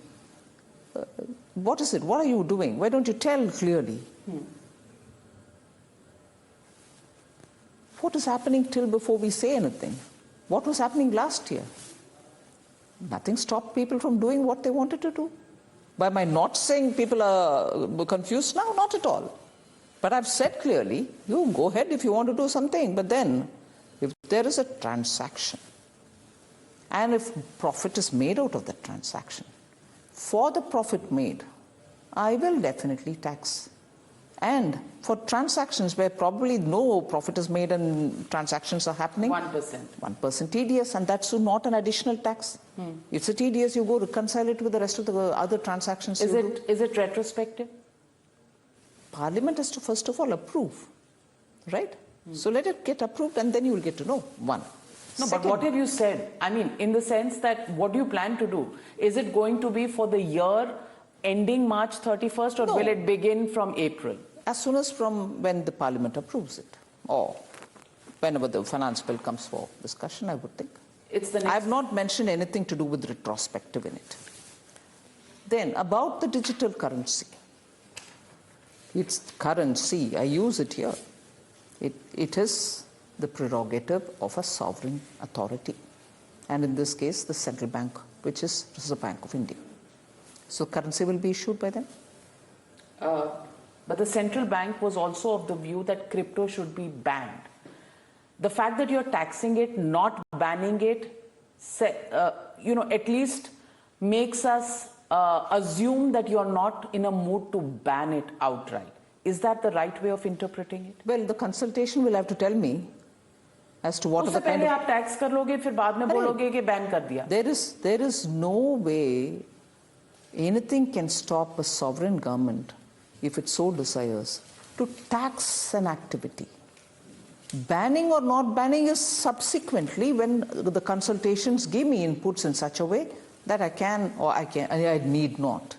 what is it? What are you doing? Why don't you tell clearly? What is happening till before we say anything? What was happening last year? Nothing stopped people from doing what they wanted to do. By my not saying people are confused now, not at all. But I've said clearly, you go ahead if you want to do something. But then, if there is a transaction, and if profit is made out of that transaction, for the profit made, I will definitely tax. And for transactions where probably no profit is made and transactions are happening, 1%. 1% TDS, and that's not an additional tax. It's a TDS, you go reconcile it with the rest of the other transactions. Is it retrospective? Parliament has to first of all approve, right? So let it get approved and then you will get to know. One. No, Second, but what have you said? I mean, in the sense that what do you plan to do? Is it going to be for the year ending March 31st or No. will it begin from April? as soon as from when the Parliament approves it, or whenever the finance bill comes for discussion, I would think. It's the next... I have not mentioned anything to do with retrospective in it. Then, about the digital currency. It's currency, I use it here. It is the prerogative of a sovereign authority. And in this case, the central bank, which is Reserve Bank of India. So currency will be issued by them. But the central bank was also of the view that crypto should be banned. The fact that you're taxing it, not banning it, at least makes us assume that you're not in a mood to ban it outright. Is that the right way of interpreting it? Well, the consultation will have to tell me as to what are the kind of... आप tax कर लोगे, फिर बाद में बोलोगे कि ban कर दिया. There is no way anything can stop a sovereign government, if it so desires, to tax an activity. Banning or not banning is subsequently when the consultations give me inputs in such a way that I can or I need not.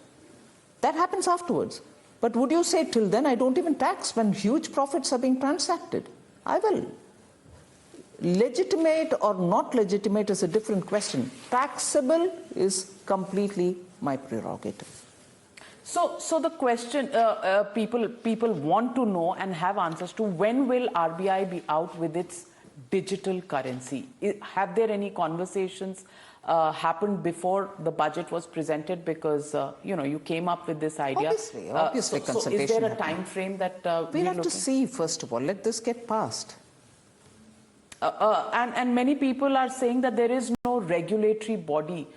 That happens afterwards. But would you say till then I don't even tax when huge profits are being transacted? I will. Legitimate or not legitimate is a different question. Taxable is completely my prerogative. So the question people want to know and have answers to, when will RBI be out with its digital currency? Have there any conversations happened before the budget was presented? Because you came up with this idea. Obviously, consultation. So is there a time frame that we'll have to see first of all? Let this get passed. And many people are saying that there is no regulatory body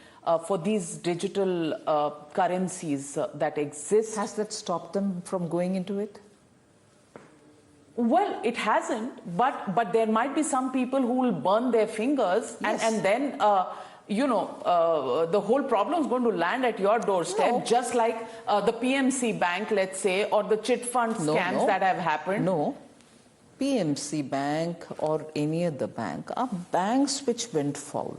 for these digital currencies that exist. Has that stopped them from going into it? Well, it hasn't, but there might be some people who will burn their fingers, yes. and then the whole problem is going to land at your doorstep, no. Just like the PMC bank, let's say, or the chit fund scams that have happened. No. PMC Bank or any other bank are banks which went foul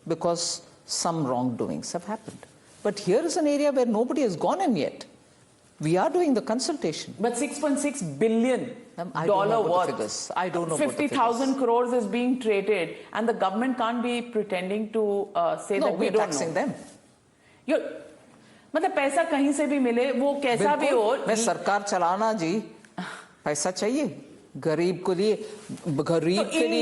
because some wrongdoings have happened. But here is an area where nobody has gone in yet. We are doing the consultation. But $6.6 billion worth. I don't know 50,000 crores is being traded, and the government can't be pretending to say that we don't know. No, we're taxing them. मतलब पैसा कहीं से भी मिले, वो कैसा भी हो. मैं सरकार चलाना जी, पैसा चाहिए. गरीब के लिए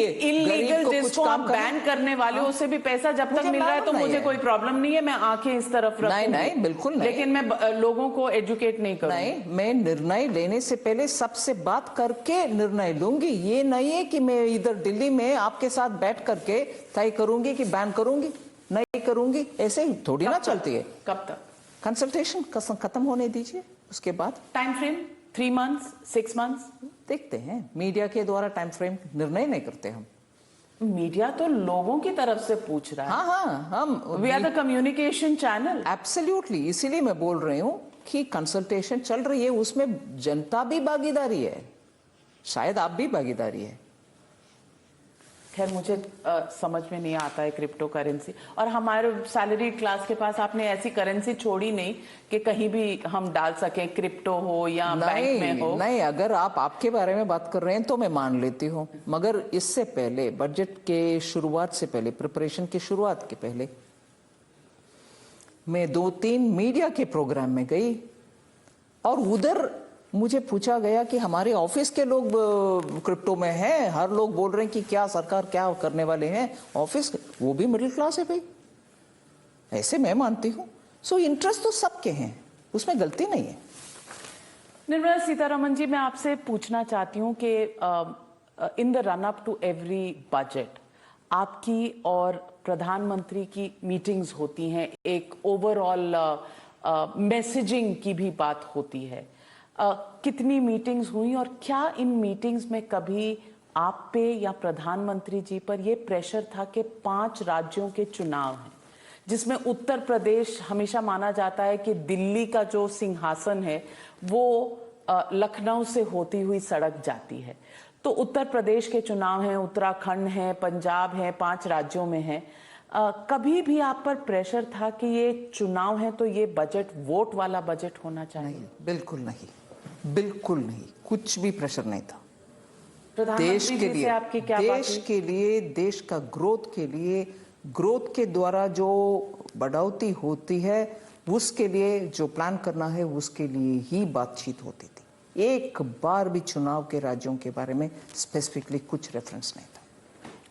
इलीगल जिसको आप बैन करने वाले हो, उससे भी पैसा जब तक मिल रहा है तो मुझे कोई प्रॉब्लम नहीं है, मैं आंखें इस तरफ रखूंगी. नहीं, बिल्कुल नहीं. लेकिन मैं लोगों को एजुकेट नहीं करूंगी. नहीं, मैं निर्णय लेने से पहले सबसे बात करके निर्णय लूंगी. ये नहीं है कि मैं इधर दिल्ली में आपके साथ बैठ करके तय करूंगी कि बैन करूंगी, नहीं करूंगी. ऐसे ही थोड़ी ना चलती है. कब तक? कंसल्टेशन खत्म होने दीजिए, उसके बाद टाइम फ्रेम 3 months, 6 months देखते हैं. मीडिया के द्वारा टाइम फ्रेम निर्णय नहीं करते हम. मीडिया तो लोगों की तरफ से पूछ रहा है. हाँ, हम we are the communication channel. Absolutely. इसीलिए मैं बोल रही हूँ कि कंसल्टेशन चल रही है, उसमें जनता भी भागीदारी है, शायद आप भी भागीदारी है. खैर मुझे समझ में नहीं आता है क्रिप्टो करेंसी, और हमारे सैलरी क्लास के पास आपने ऐसी करेंसी छोड़ी नहीं कि कहीं भी हम डाल सकें, क्रिप्टो हो या बैंक में हो। नहीं, अगर आप आपके बारे में बात कर रहे हैं तो मैं मान लेती हूँ, मगर इससे पहले बजट के शुरुआत से पहले, प्रिपरेशन की शुरुआत के पहले मैं 2-3 मीडिया के प्रोग्राम में गई और उधर मुझे पूछा गया कि हमारे ऑफिस के लोग क्रिप्टो में हैं, हर लोग बोल रहे हैं कि क्या सरकार क्या करने वाले हैं, ऑफिस वो भी मिडिल क्लास है भाई, ऐसे मैं मानती हूँ। सो इंटरेस्ट तो सबके हैं, उसमें गलती नहीं है। निर्मला सीतारमन जी, मैं आपसे पूछना चाहती हूँ कि in the run up to every budget आपकी और प्रधानमंत्री की मीटिंग्स होती हैं, एक ओवरऑल मैसेजिंग की भी बात होती है। कितनी मीटिंग्स हुई और क्या इन मीटिंग्स में कभी आप पे या प्रधानमंत्री जी पर यह प्रेशर था कि 5 राज्यों के चुनाव हैं, जिसमें उत्तर प्रदेश हमेशा माना जाता है कि दिल्ली का जो सिंहासन है वो लखनऊ से होती हुई सड़क जाती है, तो उत्तर प्रदेश के चुनाव हैं, उत्तराखंड है, पंजाब है, 5 राज्यों में है। कभी भी आप पर प्रेशर था कि ये चुनाव है तो ये बजट वोट वाला बजट होना चाहिए? नहीं, बिल्कुल नहीं, बिल्कुल नहीं, कुछ भी प्रेशर नहीं था। देश के लिए, आपकी क्या देश के लिए, देश का ग्रोथ के लिए, ग्रोथ के द्वारा जो बढ़ोतरी होती है उसके लिए जो प्लान करना है उसके लिए ही बातचीत होती थी। एक बार भी चुनाव के राज्यों के बारे में स्पेसिफिकली कुछ रेफरेंस नहीं था।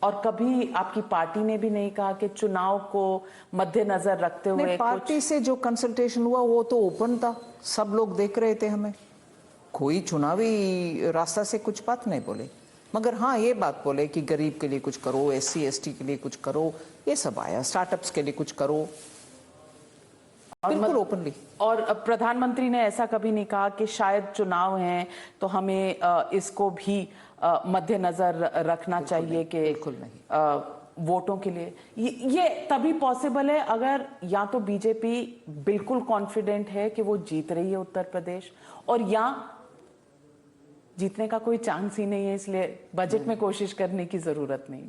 और कभी आपकी पार्टी ने भी नहीं कहा कि चुनाव को मद्देनजर रखते हुए? पार्टी से जो कंसल्टेशन हुआ वो तो ओपन था, सब लोग देख रहे थे हमें, कोई चुनावी रास्ता से कुछ बात नहीं बोले, मगर हाँ ये बात बोले कि गरीब के लिए कुछ करो, SC ST के लिए कुछ करो, ये सब आया, स्टार्टअप्स के लिए कुछ करो, बिल्कुल ओपनली। और प्रधानमंत्री ने ऐसा कभी नहीं कहा कि शायद चुनाव हैं तो हमें इसको भी मद्देनजर रखना चाहिए कि बिल्कुल नहीं। वोटों के लिए ये तभी पॉसिबल है अगर या तो बीजेपी बिल्कुल कॉन्फिडेंट है कि वो जीत रही है उत्तर प्रदेश, और या जीतने का कोई चांस ही नहीं है, इसलिए बजट में कोशिश करने की जरूरत नहीं।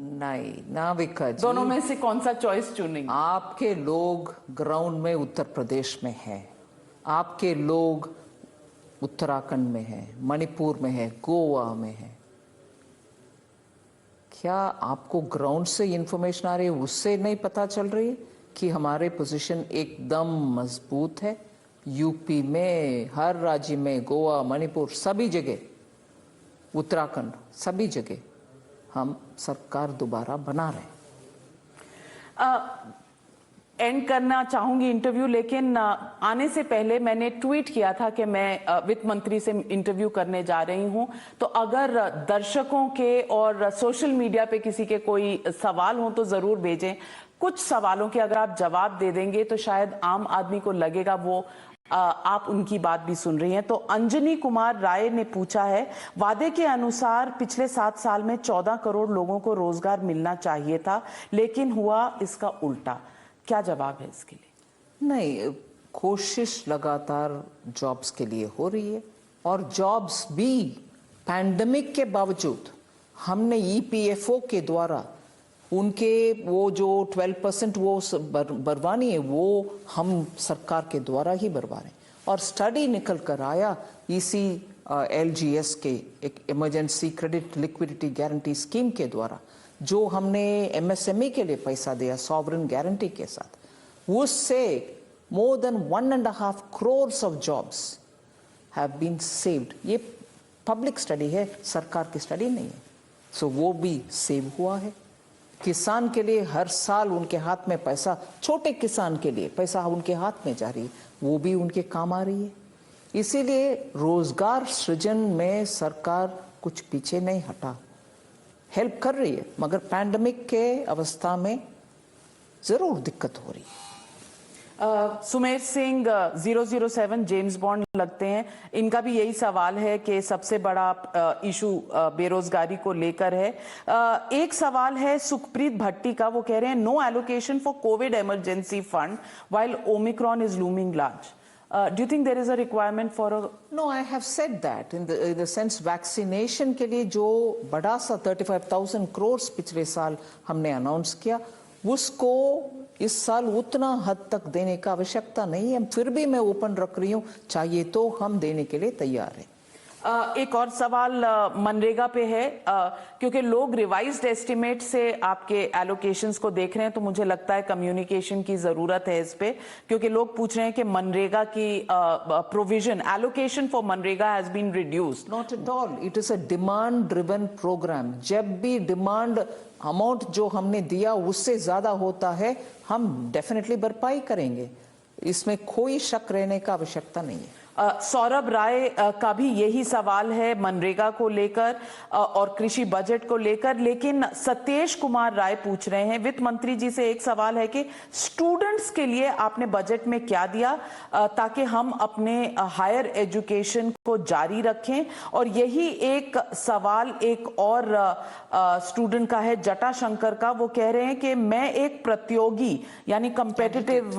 नाविका जी, दोनों में से कौन सा चॉइस चुनेंगे? आपके लोग ग्राउंड में उत्तर प्रदेश में हैं, आपके लोग उत्तराखंड में हैं, मणिपुर में है, गोवा में है, क्या आपको ग्राउंड से इंफॉर्मेशन आ रही है, उससे नहीं पता चल रही है कि हमारे पोजीशन एकदम मजबूत है? यूपी में, हर राज्य में, गोवा, मणिपुर, सभी जगह, उत्तराखंड, सभी जगह हम सरकार दोबारा बना रहे हैं। एंड करना चाहूंगी इंटरव्यू, लेकिन आने से पहले मैंने ट्वीट किया था कि मैं वित्त मंत्री से इंटरव्यू करने जा रही हूं, तो अगर दर्शकों के और सोशल मीडिया पे किसी के कोई सवाल हो तो जरूर भेजें। कुछ सवालों के अगर आप जवाब दे देंगे तो शायद आम आदमी को लगेगा वो आप उनकी बात भी सुन रही हैं। तो अंजनी कुमार राय ने पूछा है, वादे के अनुसार पिछले 7 साल में 14 करोड़ लोगों को रोजगार मिलना चाहिए था, लेकिन हुआ इसका उल्टा, क्या जवाब है इसके लिए? नहीं, कोशिश लगातार जॉब्स के लिए हो रही है, और जॉब्स भी पैंडेमिक के बावजूद हमने EPFO के द्वारा उनके वो जो 12% वो बरवानी है वो हम सरकार के द्वारा ही बरवा रहे हैं। और स्टडी निकल कर आया इसी LGS के एक emergency credit liquidity guarantee scheme के द्वारा, जो हमने MSME के लिए पैसा दिया सॉवरेन गारंटी के साथ, उससे more than 1.5 crores of jobs have been saved। ये पब्लिक स्टडी है, सरकार की स्टडी नहीं है। सो वो भी सेव हुआ है। किसान के लिए हर साल उनके हाथ में पैसा, छोटे किसान के लिए पैसा उनके हाथ में जा रही है, वो भी उनके काम आ रही है। इसीलिए रोजगार सृजन में सरकार कुछ पीछे नहीं हटा, हेल्प कर रही है, मगर पैंडेमिक के अवस्था में जरूर दिक्कत हो रही है। सुमेर सिंह 007 जेम्स बॉन्ड लगते हैं, इनका भी यही सवाल है कि सबसे बड़ा इशू बेरोजगारी को लेकर है। एक सवाल है सुखप्रीत भट्टी का, वो कह रहे हैं no allocation for Covid emergency fund while Omicron is looming large. Do you think there is a requirement for a... No, I have said that in the sense vaccination के लिए जो बड़ा सा 35,000 crore पिछले साल हमने अनाउंस किया, उसको इस साल उतना हद तक देने का आवश्यकता नहीं है। फिर भी मैं ओपन रख रही हूँ, चाहिए तो हम देने के लिए तैयार हैं। एक और सवाल मनरेगा पे है, क्योंकि लोग रिवाइज्ड एस्टिमेट से आपके एलोकेशंस को देख रहे हैं, तो मुझे लगता है कम्युनिकेशन की जरूरत है इस पे, क्योंकि लोग पूछ रहे हैं कि मनरेगा की provision allocation for MNREGA has been reduced. Not at all, it is a demand driven programme. जब भी डिमांड अमाउंट जो हमने दिया उससे ज्यादा होता है, हम डेफिनेटली भरपाई करेंगे, इसमें कोई शक रहने का आवश्यकता नहीं है। सौरभ राय का भी यही सवाल है मनरेगा को लेकर और कृषि बजट को लेकर, लेकिन सतेश कुमार राय पूछ रहे हैं वित्त मंत्री जी से एक सवाल है कि स्टूडेंट्स के लिए आपने बजट में क्या दिया ताकि हम अपने हायर एजुकेशन को जारी रखें। और यही एक सवाल एक और स्टूडेंट का है, जटाशंकर का। वो कह रहे हैं कि मैं एक प्रतियोगी यानी कंपेटिटिव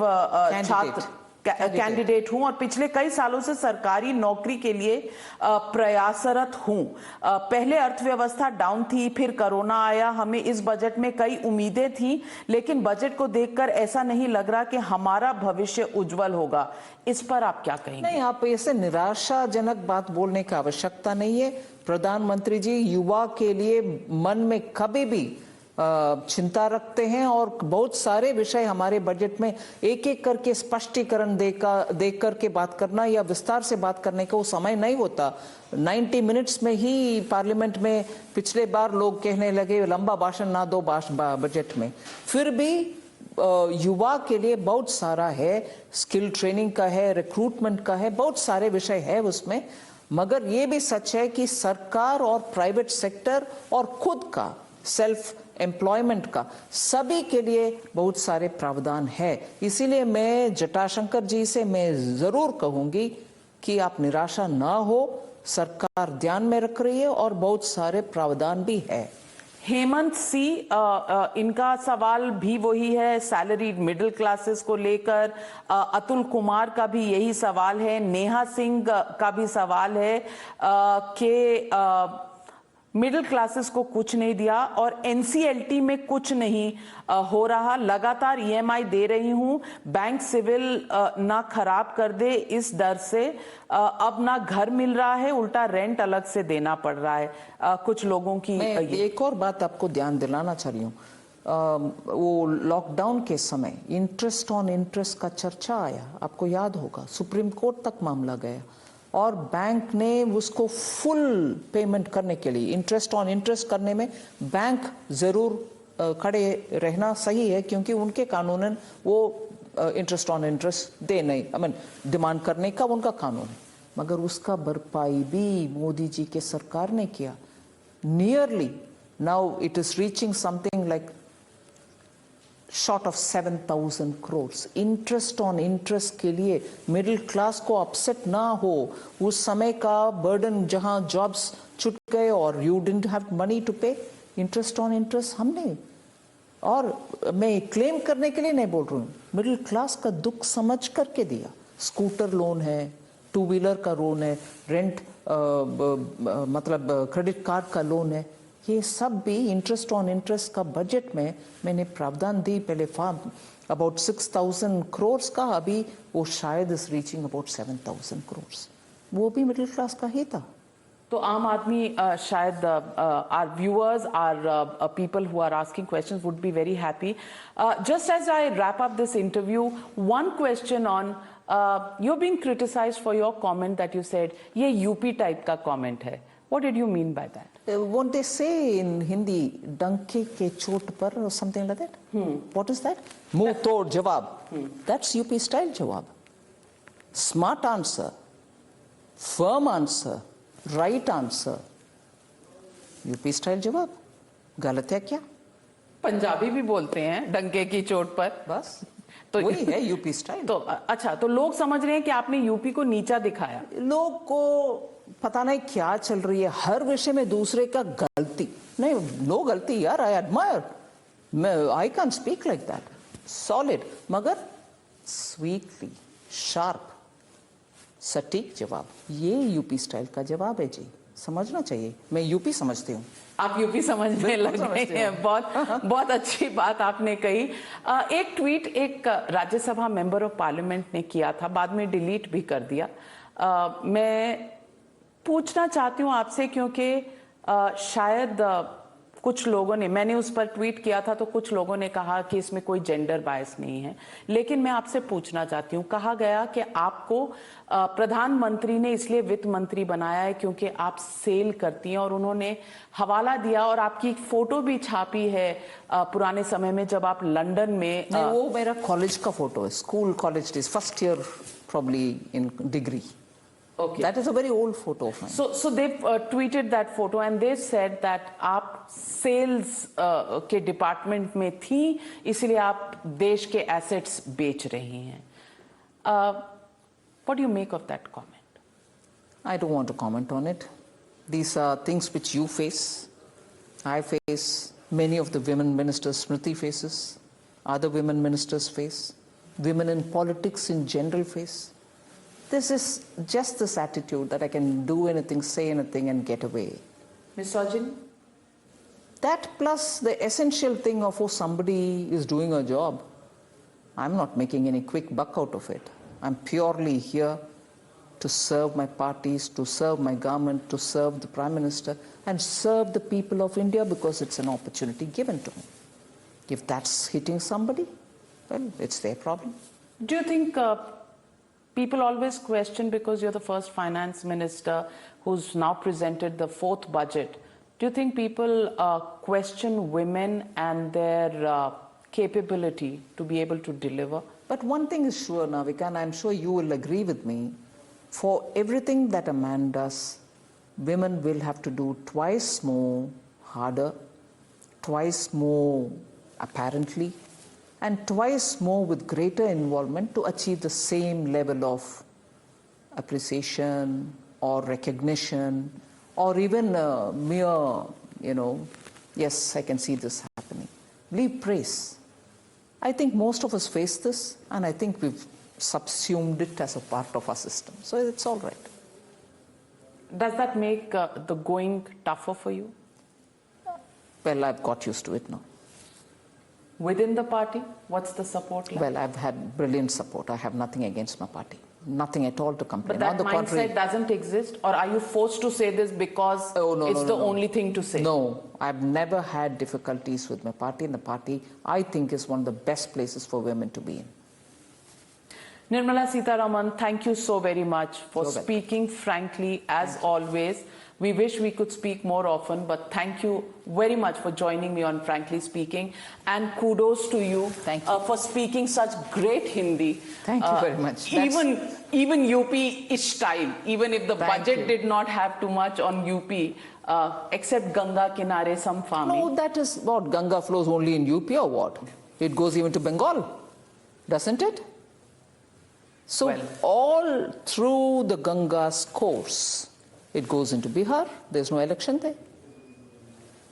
छात्र कैंडिडेट हूं और पिछले कई सालों से सरकारी नौकरी के लिए प्रयासरत हूं। पहले अर्थव्यवस्था डाउन थी, फिर कोरोना आया, हमें इस बजट में कई उम्मीदें थी, लेकिन बजट को देखकर ऐसा नहीं लग रहा कि हमारा भविष्य उज्जवल होगा। इस पर आप क्या कहेंगे? नहीं, आप ऐसे निराशाजनक बात बोलने की आवश्यकता नहीं है। प्रधानमंत्री जी युवा के लिए मन में कभी भी चिंता रखते हैं और बहुत सारे विषय हमारे बजट में एक एक करके स्पष्टीकरण देख करके बात करना या विस्तार से बात करने का वो समय नहीं होता। 90 मिनट्स में ही पार्लियामेंट में पिछले बार लोग कहने लगे लंबा भाषण ना दो बजट में। फिर भी युवा के लिए बहुत सारा है, स्किल ट्रेनिंग का है, रिक्रूटमेंट का है, बहुत सारे विषय है उसमें। मगर ये भी सच है कि सरकार और प्राइवेट सेक्टर और खुद का सेल्फ एम्प्लॉयमेंट का सभी के लिए बहुत सारे प्रावधान है। इसीलिए मैं जटाशंकर जी से मैं जरूर कहूंगी कि आप निराशा ना हो, सरकार ध्यान में रख रही है और बहुत सारे प्रावधान भी है। हेमंत सी, इनका सवाल भी वही है सैलरीड मिडिल क्लासेस को लेकर। अतुल कुमार का भी यही सवाल है। नेहा सिंह का भी सवाल है कि मिडिल क्लासेस को कुछ नहीं दिया और एनसीएलटी में कुछ नहीं हो रहा, लगातार ईएमआई दे रही हूं, बैंक सिविल ना खराब कर दे इस डर से, अब ना घर मिल रहा है, उल्टा रेंट अलग से देना पड़ रहा है कुछ लोगों की। मैं एक और बात आपको ध्यान दिलाना चाह रही हूँ, वो लॉकडाउन के समय इंटरेस्ट ऑन इंटरेस्ट का चर्चा आया, आपको याद होगा, सुप्रीम कोर्ट तक मामला गया और बैंक ने उसको फुल पेमेंट करने के लिए इंटरेस्ट ऑन इंटरेस्ट करने में बैंक जरूर खड़े रहना सही है, क्योंकि उनके कानूनन वो इंटरेस्ट ऑन इंटरेस्ट दे नहीं, आई मीन डिमांड करने का उनका कानून है। मगर उसका भरपाई भी मोदी जी के सरकार ने किया। Nearly now it is reaching something like short of 7,000 crores interest on interest के लिए मिडिल क्लास को अपसेट ना हो। उस समय का बर्डन जहां जॉब्स छूट गए और you didn't have money to pay, interest on interest हमने, और मैं क्लेम करने के लिए नहीं बोल रही हूँ, मिडिल क्लास का दुख समझ करके दिया। स्कूटर लोन है, टू व्हीलर का लोन है, रेंट मतलब क्रेडिट कार्ड का लोन है, ये सब भी इंटरेस्ट ऑन इंटरेस्ट का बजट में मैंने प्रावधान दी। पहले अबाउट 6,000 crores का, अभी वो शायद इज रीचिंग अबाउट 7,000 crores, वो भी मिडिल क्लास का ही था। तो आम आदमी शायद or viewers or people who are asking questions would be very happy. Just as I wrap up this interview, one question on you are being criticised for your comment that you said ये UP type का comment है। What did you mean by that? Won't they say in Hindi, "डंके के चोट पर" or something like that? What is that? मुंह तोड़ जवाब. That's UP style जवाब. Smart answer, firm answer, right answer. UP style जवाब. गलत है क्या? पंजाबी भी बोलते हैं डंके की चोट पर, बस तो वही है यूपी स्टाइल। तो अच्छा, तो लोग समझ रहे हैं कि आपने यूपी को नीचा दिखाया। लोग को पता नहीं क्या चल रही है, हर विषय में दूसरे का गलती। नहीं, नो गलती यार, I admire, I can speak like that, solid, मगर स्वीटली, शार्प, सटीक जवाब, ये यूपी स्टाइल का जवाब है जी, समझना चाहिए। मैं यूपी समझती हूँ। आप यूपी समझने लग गए हैं, बहुत बहुत अच्छी बात आपने कही। एक ट्वीट एक राज्यसभा मेंबर ऑफ पार्लियामेंट ने किया था, बाद में डिलीट भी कर दिया। मैं पूछना चाहती हूँ आपसे, क्योंकि शायद कुछ लोगों ने, मैंने उस पर ट्वीट किया था तो कुछ लोगों ने कहा कि इसमें कोई जेंडर बायस नहीं है, लेकिन मैं आपसे पूछना चाहती हूँ, कहा गया कि आपको प्रधानमंत्री ने इसलिए वित्त मंत्री बनाया है क्योंकि आप सेल करती हैं, और उन्होंने हवाला दिया और आपकी एक फोटो भी छापी है पुराने समय में जब आप लंदन में। वो मेरा कॉलेज का फोटो है, school college days, first year probably in degree. Okay. That is a very old photo of mine. So they've tweeted that photo and they said that आप sales के department में थी, इसलिए आप देश के assets बेच रही हैं. What do you make of that comment? I don't want to comment on it. These are things which you face. I face. Many of the women ministers, Smriti faces. Other women ministers face. Women in politics in general face. This is just this attitude that I can do anything, say anything and get away. Misogyny? That plus the essential thing of, oh, somebody is doing a job. I'm not making any quick buck out of it. I'm purely here to serve my parties, to serve my government, to serve the Prime Minister and serve the people of India because it's an opportunity given to me. If that's hitting somebody, well, it's their problem. Do you think people always question, because you're the first finance minister who's now presented the fourth budget, do you think people question women and their capability to be able to deliver? But one thing is sure, Navika, and I'm sure you will agree with me, for everything that a man does, women will have to do twice more harder, twice more apparently, and twice more with greater involvement to achieve the same level of appreciation or recognition or even mere, yes, I can see this happening. Leave praise. I think most of us face this, and I think we've subsumed it as a part of our system. So it's all right. Does that make the going tougher for you? Well, I've got used to it now. Within the party, what's the support like? Well, I've had brilliant support. I have nothing against my party. Nothing at all to complain. But that On the mindset contrary, doesn't exist? Or are you forced to say this because it's the only thing to say? No, I've never had difficulties with my party, and the party, I think, is one of the best places for women to be in. Nirmala Sitharaman, thank you so very much for You're welcome. speaking frankly, as always. We wish we could speak more often, but thank you very much for joining me on Frankly Speaking. And kudos to you, Thank you. For speaking such great Hindi. Thank you very much. Even UP-ish style, even if the budget did not have too much on UP, except Ganga Kinare, some farming. No, that is what, Ganga flows only in UP or what? It goes even to Bengal, doesn't it? So all through the Ganga's course, it goes into Bihar. There's no election there.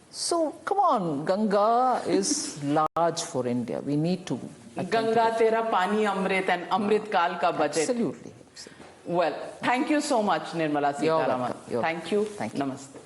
So come on, Ganga is large for India. We need to. Ganga tera pani amrit and amrit kal ka budget. Absolutely. Well, thank you so much, Nirmala Sitharaman. You're welcome. Thank you. Thank you. Namaste.